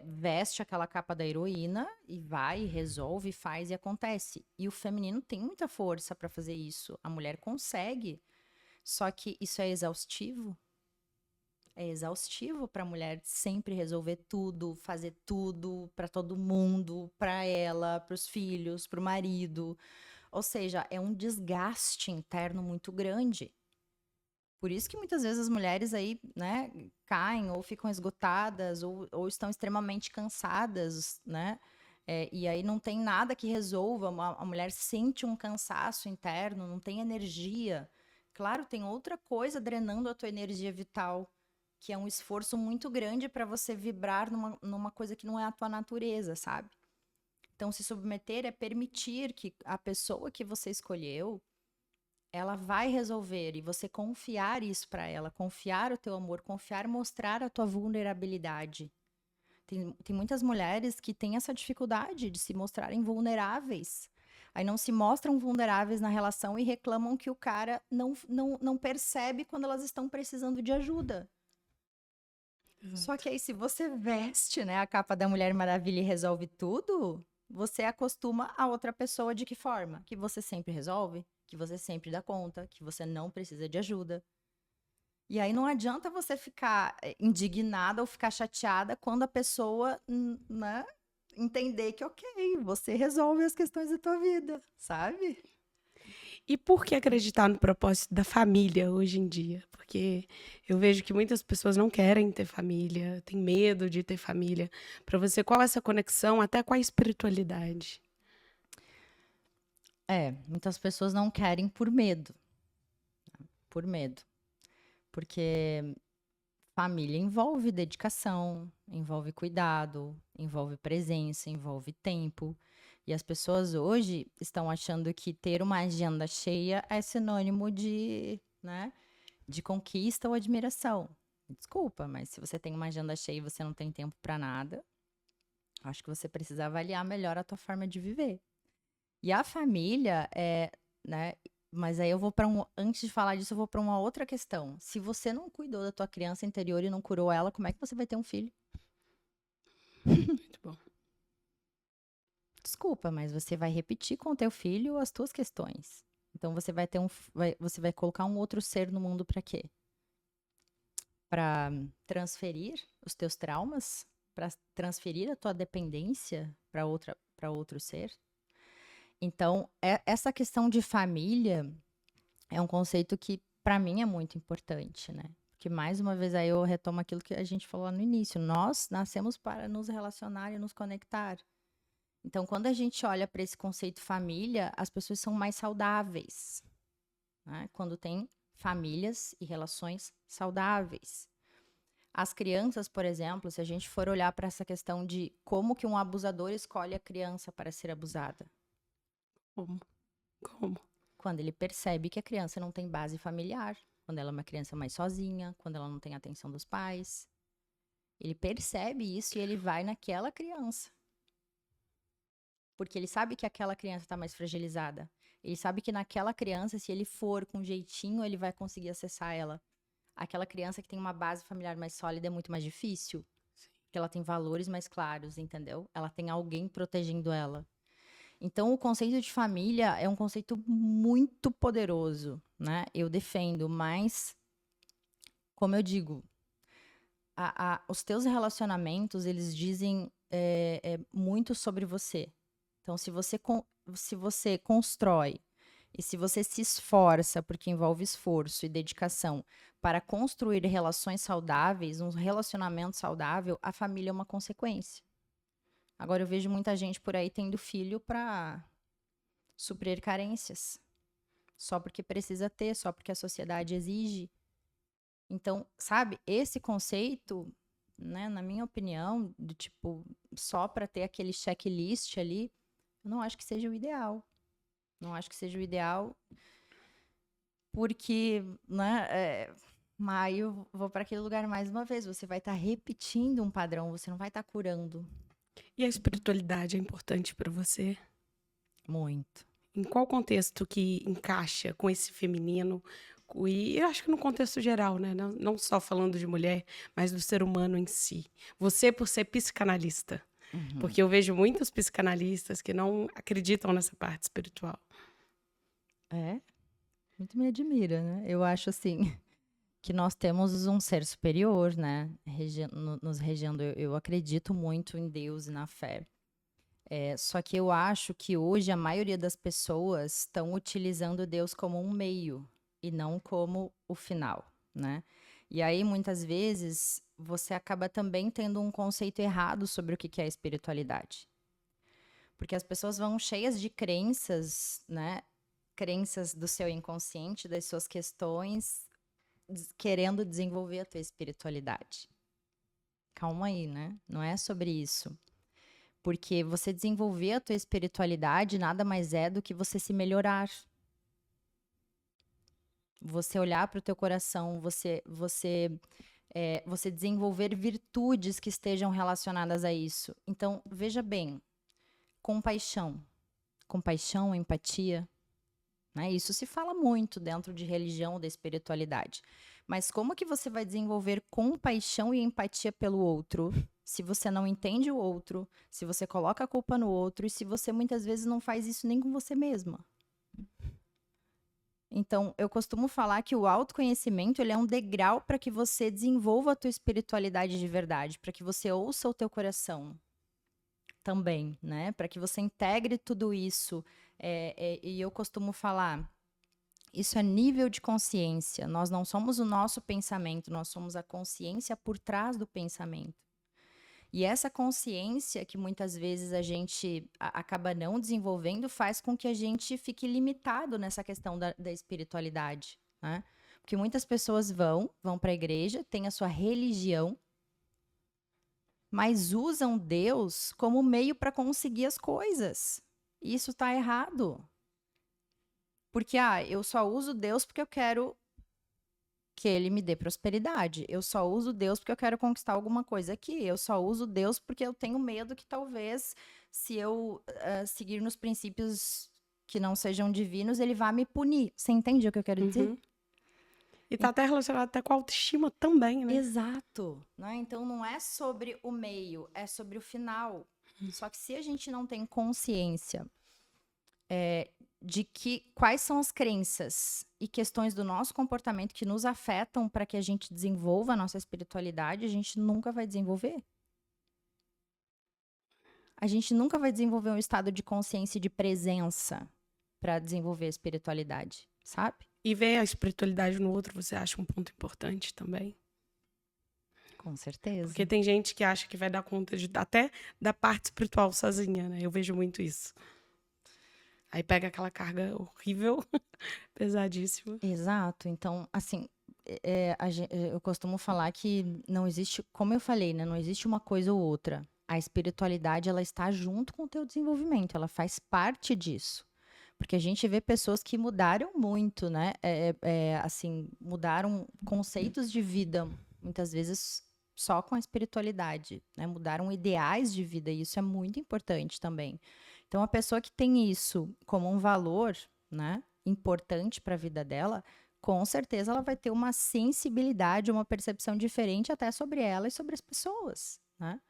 veste aquela capa da heroína e vai, resolve, faz e acontece. E o feminino tem muita força para fazer isso. A mulher consegue, só que isso é exaustivo. É exaustivo para a mulher sempre resolver tudo, fazer tudo para todo mundo, para ela, para os filhos, para o marido. Ou seja, é um desgaste interno muito grande. Por isso que muitas vezes as mulheres aí, né, caem ou ficam esgotadas ou estão extremamente cansadas, né? E aí não tem nada que resolva. A mulher sente um cansaço interno, não tem energia. Claro, tem outra coisa drenando a tua energia vital, que é um esforço muito grande para você vibrar numa coisa que não é a tua natureza, sabe? Então, se submeter é permitir que a pessoa que você escolheu, ela vai resolver e você confiar isso para ela, confiar o teu amor, confiar, mostrar a tua vulnerabilidade. Tem muitas mulheres que têm essa dificuldade de se mostrarem vulneráveis. Aí não se mostram vulneráveis na relação e reclamam que o cara não percebe quando elas estão precisando de ajuda. Só que aí, se você veste, né, a capa da Mulher Maravilha e resolve tudo, você acostuma a outra pessoa de que forma? Que você sempre resolve, que você sempre dá conta, que você não precisa de ajuda. E aí não adianta você ficar indignada ou ficar chateada quando a pessoa, né, entender que, ok, você resolve as questões da tua vida, sabe? E por que acreditar no propósito da família hoje em dia? Porque eu vejo que muitas pessoas não querem ter família, têm medo de ter família. Para você, qual é essa conexão até com a espiritualidade? Muitas pessoas não querem por medo. Por medo. Porque família envolve dedicação, envolve cuidado, envolve presença, envolve tempo. E as pessoas hoje estão achando que ter uma agenda cheia é sinônimo de, né, de conquista ou admiração. Desculpa, mas se você tem uma agenda cheia e você não tem tempo para nada, acho que você precisa avaliar melhor a tua forma de viver. E a família né? Mas aí eu vou para antes de falar disso, eu vou para uma outra questão. Se você não cuidou da tua criança interior e não curou ela, como é que você vai ter um filho? Muito bom. Desculpa, mas você vai repetir com o teu filho as tuas questões. Então você vai ter você vai colocar um outro ser no mundo para quê? Para transferir os teus traumas, para transferir a tua dependência para outro ser? Então, essa questão de família é um conceito que, para mim, é muito importante, né? Porque, mais uma vez, aí eu retomo aquilo que a gente falou lá no início. Nós nascemos para nos relacionar e nos conectar. Então, quando a gente olha para esse conceito família, as pessoas são mais saudáveis, né? Quando tem famílias e relações saudáveis. As crianças, por exemplo, se a gente for olhar para essa questão de como que um abusador escolhe a criança para ser abusada. Como? Como? quando ele percebe que a criança não tem base familiar, quando ela é uma criança mais sozinha, quando ela não tem atenção dos pais. Ele percebe isso e ele vai naquela criança. Porque ele sabe que aquela criança está mais fragilizada. Ele sabe que naquela criança, se ele for com jeitinho, ele vai conseguir acessar ela. Aquela criança que tem uma base familiar mais sólida é muito mais difícil. Porque ela tem valores mais claros, entendeu? Ela tem alguém protegendo ela. Então, o conceito de família é um conceito muito poderoso, né? Eu defendo, mas, como eu digo, os teus relacionamentos, eles dizem muito sobre você. Então, se você constrói e se você se esforça, porque envolve esforço e dedicação, para construir relações saudáveis, um relacionamento saudável, a família é uma consequência. Agora, eu vejo muita gente por aí tendo filho para suprir carências. Só porque precisa ter, só porque a sociedade exige. Então, sabe, esse conceito, né, na minha opinião, do tipo, só para ter aquele checklist ali, eu não acho que seja o ideal. Não acho que seja o ideal, porque, né, maio, vou para aquele lugar mais uma vez, você vai estar repetindo um padrão, você não vai estar curando. E a espiritualidade é importante para você? Muito. Em qual contexto que encaixa com esse feminino? E eu acho que no contexto geral, né? Não só falando de mulher, mas do ser humano em si. Você, por ser psicanalista. Uhum. Porque eu vejo muitos psicanalistas que não acreditam nessa parte espiritual. Muito me admira, né? Eu acho, assim, que nós temos um ser superior, né? Nos regendo. Eu acredito muito em Deus e na fé. Só que eu acho que hoje a maioria das pessoas estão utilizando Deus como um meio e não como o final, né? E aí, muitas vezes, você acaba também tendo um conceito errado sobre o que é espiritualidade. Porque as pessoas vão cheias de crenças, né? Crenças do seu inconsciente, das suas questões, querendo desenvolver a tua espiritualidade. Calma aí, né? Não é sobre isso. Porque você desenvolver a tua espiritualidade nada mais é do que você se melhorar. Você olhar para o teu coração, você desenvolver virtudes que estejam relacionadas a isso. Então, veja bem, compaixão, empatia, né? Isso se fala muito dentro de religião, da espiritualidade. Mas como que você vai desenvolver compaixão e empatia pelo outro se você não entende o outro, se você coloca a culpa no outro e se você muitas vezes não faz isso nem com você mesma? Então, eu costumo falar que o autoconhecimento, ele é um degrau para que você desenvolva a tua espiritualidade de verdade, para que você ouça o teu coração também, né? Para que você integre tudo isso. E eu costumo falar, isso é nível de consciência. Nós não somos o nosso pensamento, nós somos a consciência por trás do pensamento. E essa consciência que muitas vezes a gente acaba não desenvolvendo faz com que a gente fique limitado nessa questão da espiritualidade, né? Porque muitas pessoas vão para a igreja, têm a sua religião, mas usam Deus como meio para conseguir as coisas. E isso está errado. Porque, eu só uso Deus porque eu quero que ele me dê prosperidade. Eu só uso Deus porque eu quero conquistar alguma coisa aqui. Eu só uso Deus porque eu tenho medo que talvez, se eu seguir nos princípios que não sejam divinos, ele vá me punir. Você entende o que eu quero dizer? E tá até relacionado até com a autoestima também, né? Exato. Né? Então, não é sobre o meio, é sobre o final. Só que se a gente não tem consciência de quais são as crenças e questões do nosso comportamento que nos afetam para que a gente desenvolva a nossa espiritualidade, a gente nunca vai desenvolver. A gente nunca vai desenvolver um estado de consciência e de presença para desenvolver a espiritualidade, sabe? E ver a espiritualidade no outro, você acha um ponto importante também? Com certeza. Porque tem gente que acha que vai dar conta até da parte espiritual sozinha, né? Eu vejo muito isso. Aí pega aquela carga horrível, pesadíssima. Exato. Então, assim, eu costumo falar que não existe, como eu falei, né? Não existe uma coisa ou outra. A espiritualidade, ela está junto com o teu desenvolvimento, ela faz parte disso. Porque a gente vê pessoas que mudaram muito, né? Assim, mudaram conceitos de vida, muitas vezes só com a espiritualidade, né? Mudaram ideais de vida, e isso é muito importante também. Então, a pessoa que tem isso como um valor, né, importante para a vida dela, com certeza ela vai ter uma sensibilidade, uma percepção diferente até sobre ela e sobre as pessoas, né?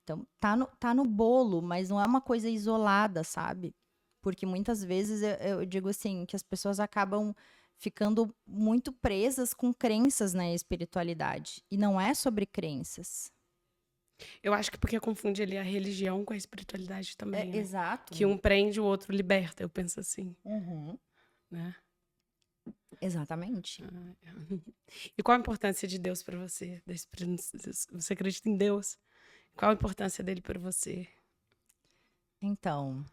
Então, tá no bolo, mas não é uma coisa isolada, sabe? Porque muitas vezes eu digo assim, que as pessoas acabam ficando muito presas com crenças na espiritualidade. E não é sobre crenças. Eu acho que porque confunde ali a religião com a espiritualidade também, né? Exato. Que um prende, o outro liberta, eu penso assim, Uhum. né? Exatamente. E qual a importância de Deus para você? Você acredita em Deus? Qual a importância dele para você? Então,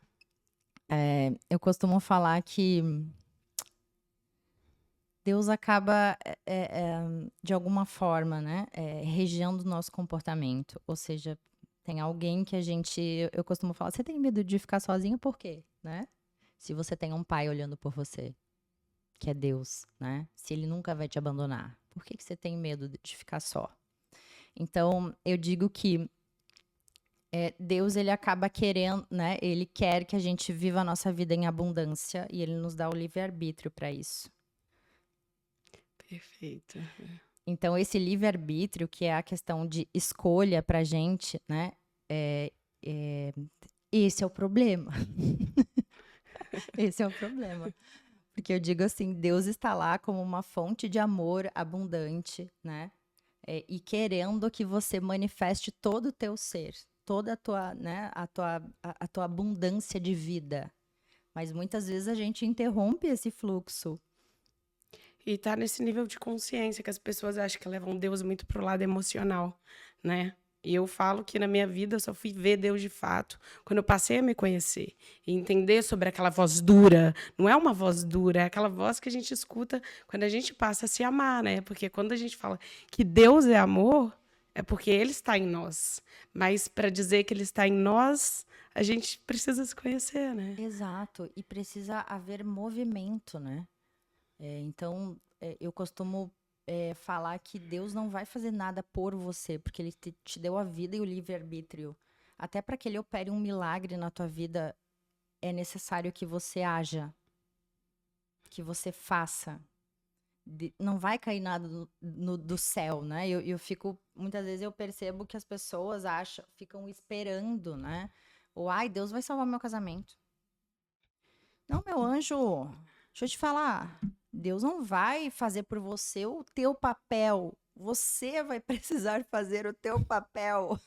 eu costumo falar que Deus acaba, de alguma forma, né, regendo o nosso comportamento. Ou seja, tem alguém que a gente. Eu costumo falar, você tem medo de ficar sozinha por quê? Né? Se você tem um pai olhando por você, que é Deus, né? Se ele nunca vai te abandonar, por que você tem medo de ficar só? Então, eu digo que Deus, ele acaba querendo, né? Ele quer que a gente viva a nossa vida em abundância e ele nos dá o livre-arbítrio para isso. Perfeito. Então, esse livre-arbítrio, que é a questão de escolha pra gente, né? Esse é o problema. Esse é o problema. Porque eu digo assim, Deus está lá como uma fonte de amor abundante, né? E querendo que você manifeste todo o teu ser, toda a tua, né, a tua abundância de vida. Mas muitas vezes a gente interrompe esse fluxo. E tá nesse nível de consciência que as pessoas acham que levam Deus muito pro lado emocional, né? E eu falo que na minha vida eu só fui ver Deus de fato quando eu passei a me conhecer e entender sobre aquela voz dura. Não é uma voz dura, é aquela voz que a gente escuta quando a gente passa a se amar, né? Porque quando a gente fala que Deus é amor, é porque Ele está em nós. Mas para dizer que Ele está em nós, a gente precisa se conhecer, né? Exato. E precisa haver movimento, né? Então, eu costumo falar que Deus não vai fazer nada por você, porque Ele te deu a vida e o livre-arbítrio. Até para que Ele opere um milagre na tua vida, é necessário que você haja, que você faça. Não vai cair nada do céu, né? Eu fico, muitas vezes eu percebo que as pessoas ficam esperando, né? Ou, ai, Deus vai salvar meu casamento. Não, meu anjo, deixa eu te falar. Deus não vai fazer por você o teu papel. Você vai precisar fazer o teu papel,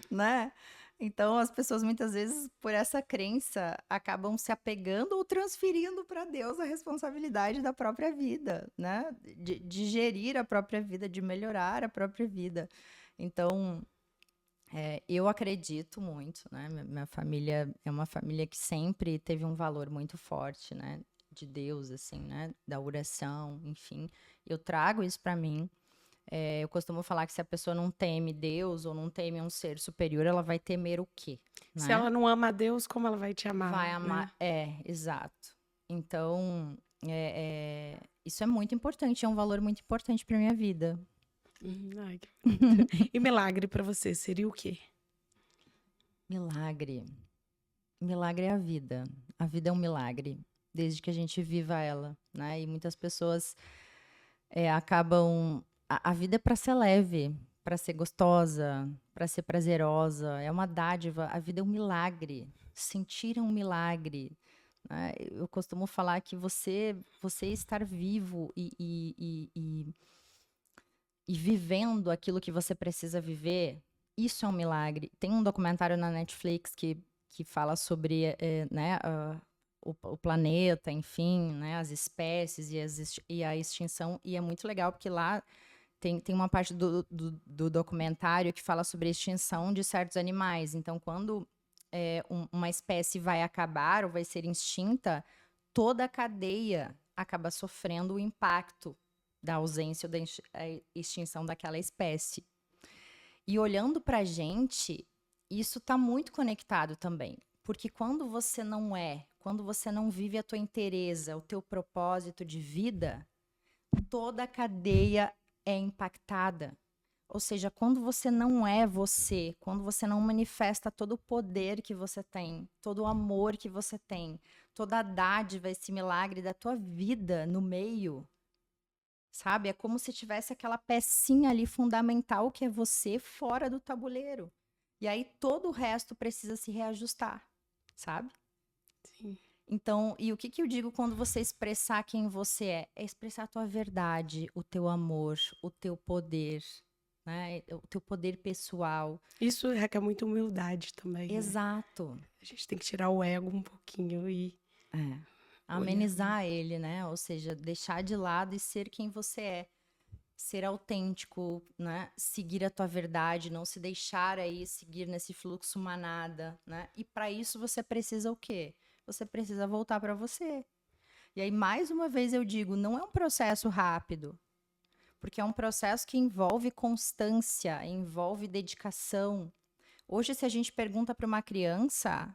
né? Então, as pessoas muitas vezes, por essa crença, acabam se apegando ou transferindo para Deus a responsabilidade da própria vida, né? De gerir a própria vida, de melhorar a própria vida. Então, eu acredito muito, né? Minha família é uma família que sempre teve um valor muito forte, né? De Deus, assim, né? Da oração, enfim. Eu trago isso para mim. Eu costumo falar que se a pessoa não teme Deus ou não teme um ser superior, ela vai temer o quê? Se Né? ela não ama a Deus, como ela vai te amar, Vai né? amar. Exato. Então, isso é muito importante, é um valor muito importante para minha vida. Ai, que bonito. E milagre pra você seria o quê? Milagre. Milagre é a vida. A vida é um milagre, desde que a gente viva ela, né? E muitas pessoas acabam. A vida é para ser leve, para ser gostosa, para ser prazerosa. É uma dádiva. A vida é um milagre. Sentir é um milagre. Né? Eu costumo falar que você estar vivo e vivendo aquilo que você precisa viver, isso é um milagre. Tem um documentário na Netflix que fala sobre né, o planeta, enfim, né, as espécies e a extinção, e é muito legal porque lá tem uma parte do documentário que fala sobre a extinção de certos animais. Então, quando uma espécie vai acabar ou vai ser extinta, toda a cadeia acaba sofrendo o impacto da ausência ou da extinção daquela espécie. E olhando para a gente, isso está muito conectado também. Porque quando você não vive a tua inteireza, o teu propósito de vida, toda a cadeia é impactada. Ou seja, quando você não é você, quando você não manifesta todo o poder que você tem, todo o amor que você tem, toda a dádiva, esse milagre da tua vida no meio, sabe? É como se tivesse aquela pecinha ali fundamental que é você fora do tabuleiro. E aí todo o resto precisa se reajustar, sabe? Sim. Então, e o que que eu digo quando você expressar quem você é? É expressar a tua verdade, o teu amor, o teu poder, né? O teu poder pessoal. Isso requer muita humildade também, né? Exato. A gente tem que tirar o ego um pouquinho e É. olhar. Amenizar ele, né? Ou seja, deixar de lado e ser quem você é. Ser autêntico, né? Seguir a tua verdade, não se deixar aí seguir nesse fluxo manada, né? E para isso você precisa o quê? Você precisa voltar para você. E aí, mais uma vez eu digo, não é um processo rápido, porque é um processo que envolve constância, envolve dedicação. Hoje, se a gente pergunta para uma criança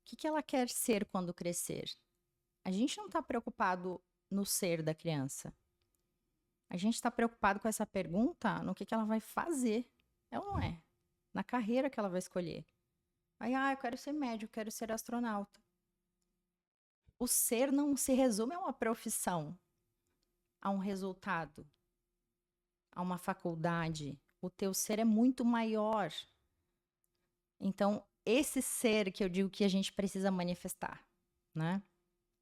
o que que ela quer ser quando crescer, a gente não está preocupado no ser da criança. A gente está preocupado com essa pergunta no que ela vai fazer. É ou não é? Na carreira que ela vai escolher. Aí, eu quero ser médico, quero ser astronauta. O ser não se resume a uma profissão, a um resultado, a uma faculdade. O teu ser é muito maior. Então, esse ser que eu digo que a gente precisa manifestar, né?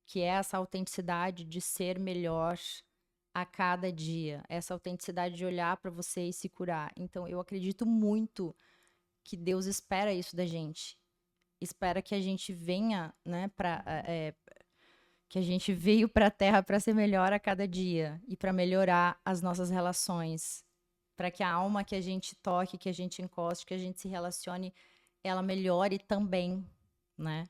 Que é essa autenticidade de ser melhor a cada dia, essa autenticidade de olhar para você e se curar. Então, eu acredito muito que Deus espera isso da gente. Espera que a gente venha, né, que a gente veio para a Terra para ser melhor a cada dia e para melhorar as nossas relações, para que a alma que a gente toque, que a gente encoste, que a gente se relacione, ela melhore também, né?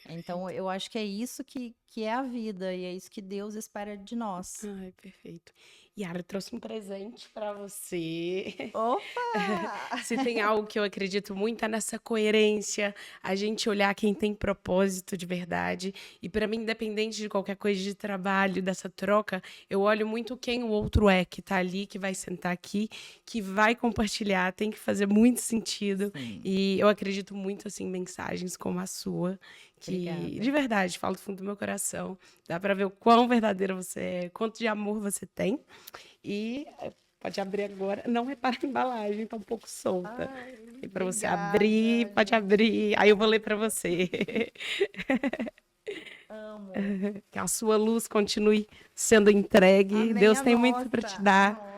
Então, eu acho que é isso que é a vida e é isso que Deus espera de nós. Ai, perfeito. Yara, eu trouxe um presente para você. Opa! Se tem algo que eu acredito muito é nessa coerência, a gente olhar quem tem propósito de verdade. E para mim, independente de qualquer coisa de trabalho, dessa troca, eu olho muito quem o outro é, que tá ali, que vai sentar aqui, que vai compartilhar, tem que fazer muito sentido. Sim, E eu acredito muito assim em mensagens como a sua, que obrigada. de verdade, falo do fundo do meu coração. Dá para ver o quão verdadeira você é, quanto de amor você tem. E pode abrir agora. Não repara a embalagem, tá um pouco solta. Ai, E para você abrir, obrigada, pode gente. abrir. Aí eu vou ler para você. Amo. Que a sua luz continue sendo entregue. Amém Deus a tem muito para te nossa. A dar. nossa.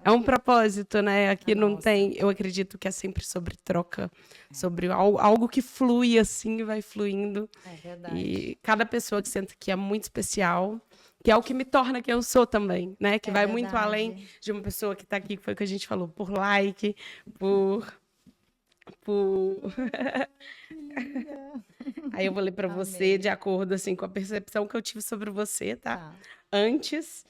É um propósito, né? A Aqui não nossa. tem. Eu acredito que é sempre sobre troca, sobre algo que flui assim e vai fluindo. É verdade. E cada pessoa que senta aqui é muito especial, que é o que me torna quem eu sou também, né? Que É vai verdade. muito além de uma pessoa que está aqui, que foi o que a gente falou, por like, por. Aí eu vou ler para você Amei. de acordo assim com a percepção que eu tive sobre você, tá? Tá. Antes,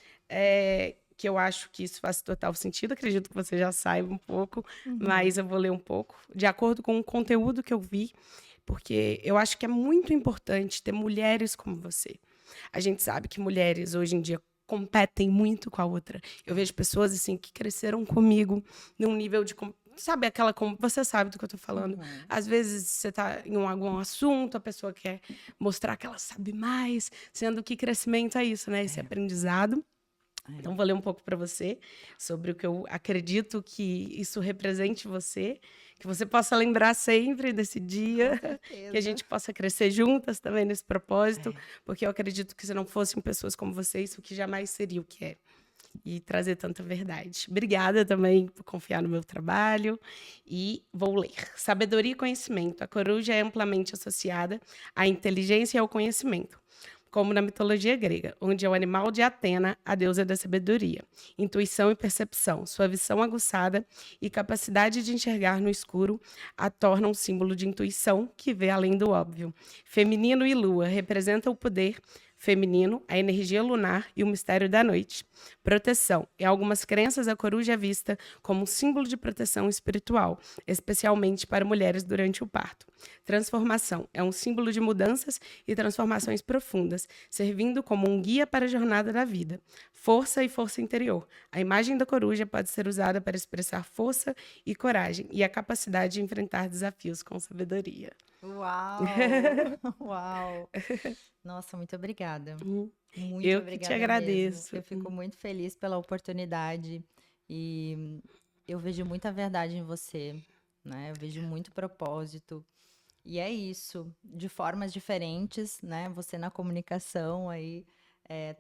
que eu acho que isso faz total sentido, acredito que você já saiba um pouco, mas eu vou ler um pouco, de acordo com o conteúdo que eu vi, porque eu acho que é muito importante ter mulheres como você. A gente sabe que mulheres hoje em dia competem muito com a outra. Eu vejo pessoas assim que cresceram comigo num nível de sabe aquela como você sabe do que eu tô falando. Às vezes você tá em algum assunto, a pessoa quer mostrar que ela sabe mais, sendo que crescimento é isso, né? Esse aprendizado. Então vou ler um pouco para você sobre o que eu acredito que isso represente você, que você possa lembrar sempre desse dia, que a gente possa crescer juntas também nesse propósito, porque eu acredito que se não fossem pessoas como você, isso que jamais seria o que é. E trazer tanta verdade. Obrigada também por confiar no meu trabalho. E vou ler. Sabedoria e conhecimento. A coruja é amplamente associada à inteligência e ao conhecimento, como na mitologia grega, onde é o animal de Atena, a deusa da sabedoria, intuição e percepção. Sua visão aguçada e capacidade de enxergar no escuro a torna um símbolo de intuição que vê além do óbvio. Feminino e lua representam o poder feminino, a energia lunar e o mistério da noite. Proteção. Em algumas crenças, a coruja é vista como um símbolo de proteção espiritual, especialmente para mulheres durante o parto. Transformação. É um símbolo de mudanças e transformações profundas, servindo como um guia para a jornada da vida. Força e força interior. A imagem da coruja pode ser usada para expressar força e coragem e a capacidade de enfrentar desafios com sabedoria. Uau! Uau! Nossa, muito obrigada. Muito Eu que te obrigada mesmo. agradeço. Eu fico muito feliz pela oportunidade e eu vejo muita verdade em você, né? Eu vejo muito propósito. E é isso, de formas diferentes, né? Você na comunicação aí,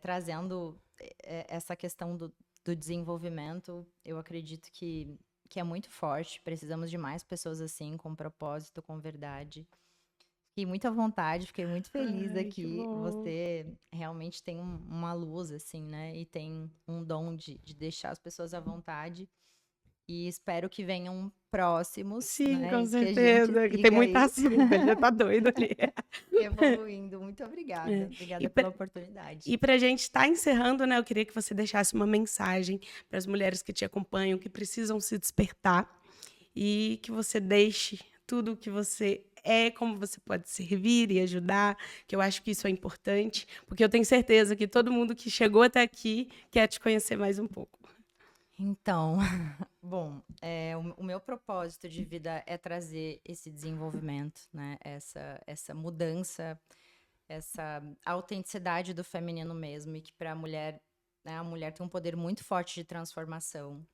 trazendo essa questão do desenvolvimento, eu acredito que é muito forte. Precisamos de mais pessoas assim, com propósito, com verdade. Fiquei muito à vontade, fiquei muito feliz Ai, que aqui. bom. Você realmente tem uma luz, assim, né? E tem um dom de deixar as pessoas à vontade. E espero que venham próximos, Sim, né? com E que a gente certeza, que tem siga muita aí assunto, ele já tá doido ali. evoluindo. Muito obrigada. É. Obrigada pela oportunidade. E para a gente estar encerrando, né, eu queria que você deixasse uma mensagem para as mulheres que te acompanham, que precisam se despertar, e que você deixe tudo o que você é, como você pode servir e ajudar, que eu acho que isso é importante, porque eu tenho certeza que todo mundo que chegou até aqui quer te conhecer mais um pouco. Então, bom, o meu propósito de vida é trazer esse desenvolvimento, né? Essa mudança, essa autenticidade do feminino mesmo, e que para a mulher, né, a mulher tem um poder muito forte de transformação.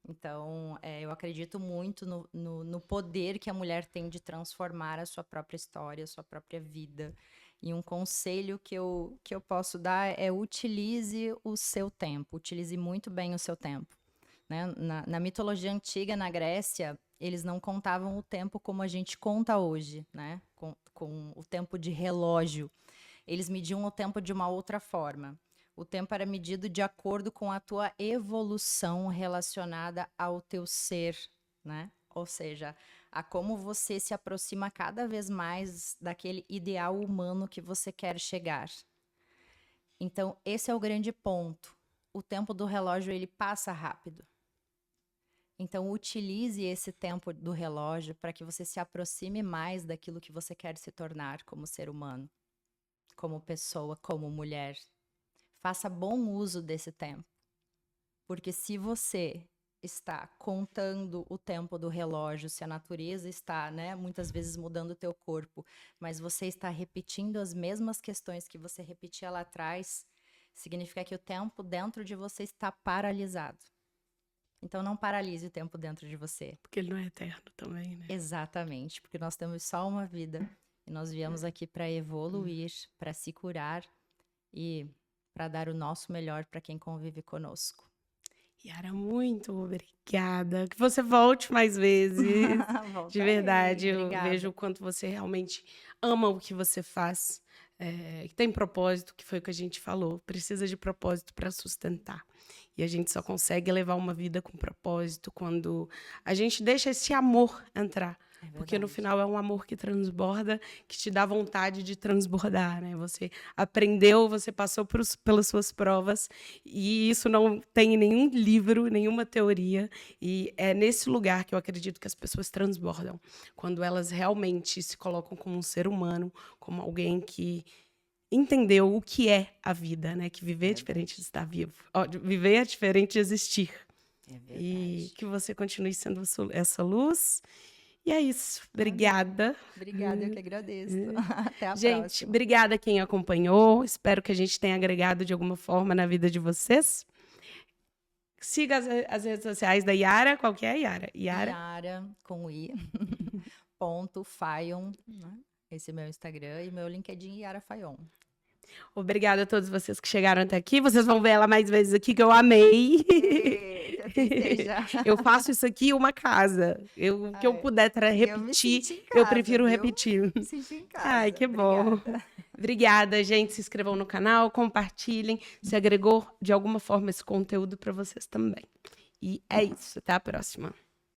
Então, eu acredito muito no poder que a mulher tem de transformar a sua própria história, a sua própria vida. E um conselho que eu posso dar é: utilize o seu tempo, utilize muito bem o seu tempo. Né? Na mitologia antiga, na Grécia, eles não contavam o tempo como a gente conta hoje, né? Com o tempo de relógio. Eles mediam o tempo de uma outra forma. O tempo era medido de acordo com a tua evolução relacionada ao teu ser, né? Ou seja, a como você se aproxima cada vez mais daquele ideal humano que você quer chegar. Então, esse é o grande ponto. O tempo do relógio, ele passa rápido. Então, utilize esse tempo do relógio para que você se aproxime mais daquilo que você quer se tornar como ser humano, como pessoa, como mulher. Faça bom uso desse tempo. Porque se você está contando o tempo do relógio, se a natureza está, né, muitas vezes mudando o teu corpo, mas você está repetindo as mesmas questões que você repetia lá atrás, significa que o tempo dentro de você está paralisado. Então, não paralise o tempo dentro de você. Porque ele não é eterno também, né? Exatamente, porque nós temos só uma vida e nós viemos aqui para evoluir, para se curar e para dar o nosso melhor para quem convive conosco. Yara, muito obrigada. Que você volte mais vezes. De verdade, eu vejo o quanto você realmente ama o que você faz, que tem propósito, que foi o que a gente falou. Precisa de propósito para sustentar. E a gente só consegue levar uma vida com propósito quando a gente deixa esse amor entrar. Porque no final é um amor que transborda, que te dá vontade de transbordar, né? Você aprendeu, você passou pelas suas provas, e isso não tem em nenhum livro, nenhuma teoria. E é nesse lugar que eu acredito que as pessoas transbordam. Quando elas realmente se colocam como um ser humano, como alguém que entendeu o que é a vida, né? Que viver é diferente de estar vivo. Viver é diferente de existir. É verdade. E que você continue sendo essa luz. E é isso. Obrigada. Obrigada, eu que agradeço. Até a Gente, próxima. obrigada quem acompanhou. Espero que a gente tenha agregado de alguma forma na vida de vocês. Siga as redes sociais da Yara. Qual que é, Yara? Yara, com I, ponto, Fayon, né? Esse é meu Instagram, e meu LinkedIn, Yara Fayon. Obrigada a todos vocês que chegaram até aqui. Vocês vão ver ela mais vezes aqui, que eu amei. Eu faço isso aqui uma casa. O que eu puder repetir, eu prefiro repetir. Me senti em casa. Ai, que bom. Obrigada, gente. Se inscrevam no canal, compartilhem. Se agregou de alguma forma esse conteúdo para vocês também. E é isso. Até a próxima.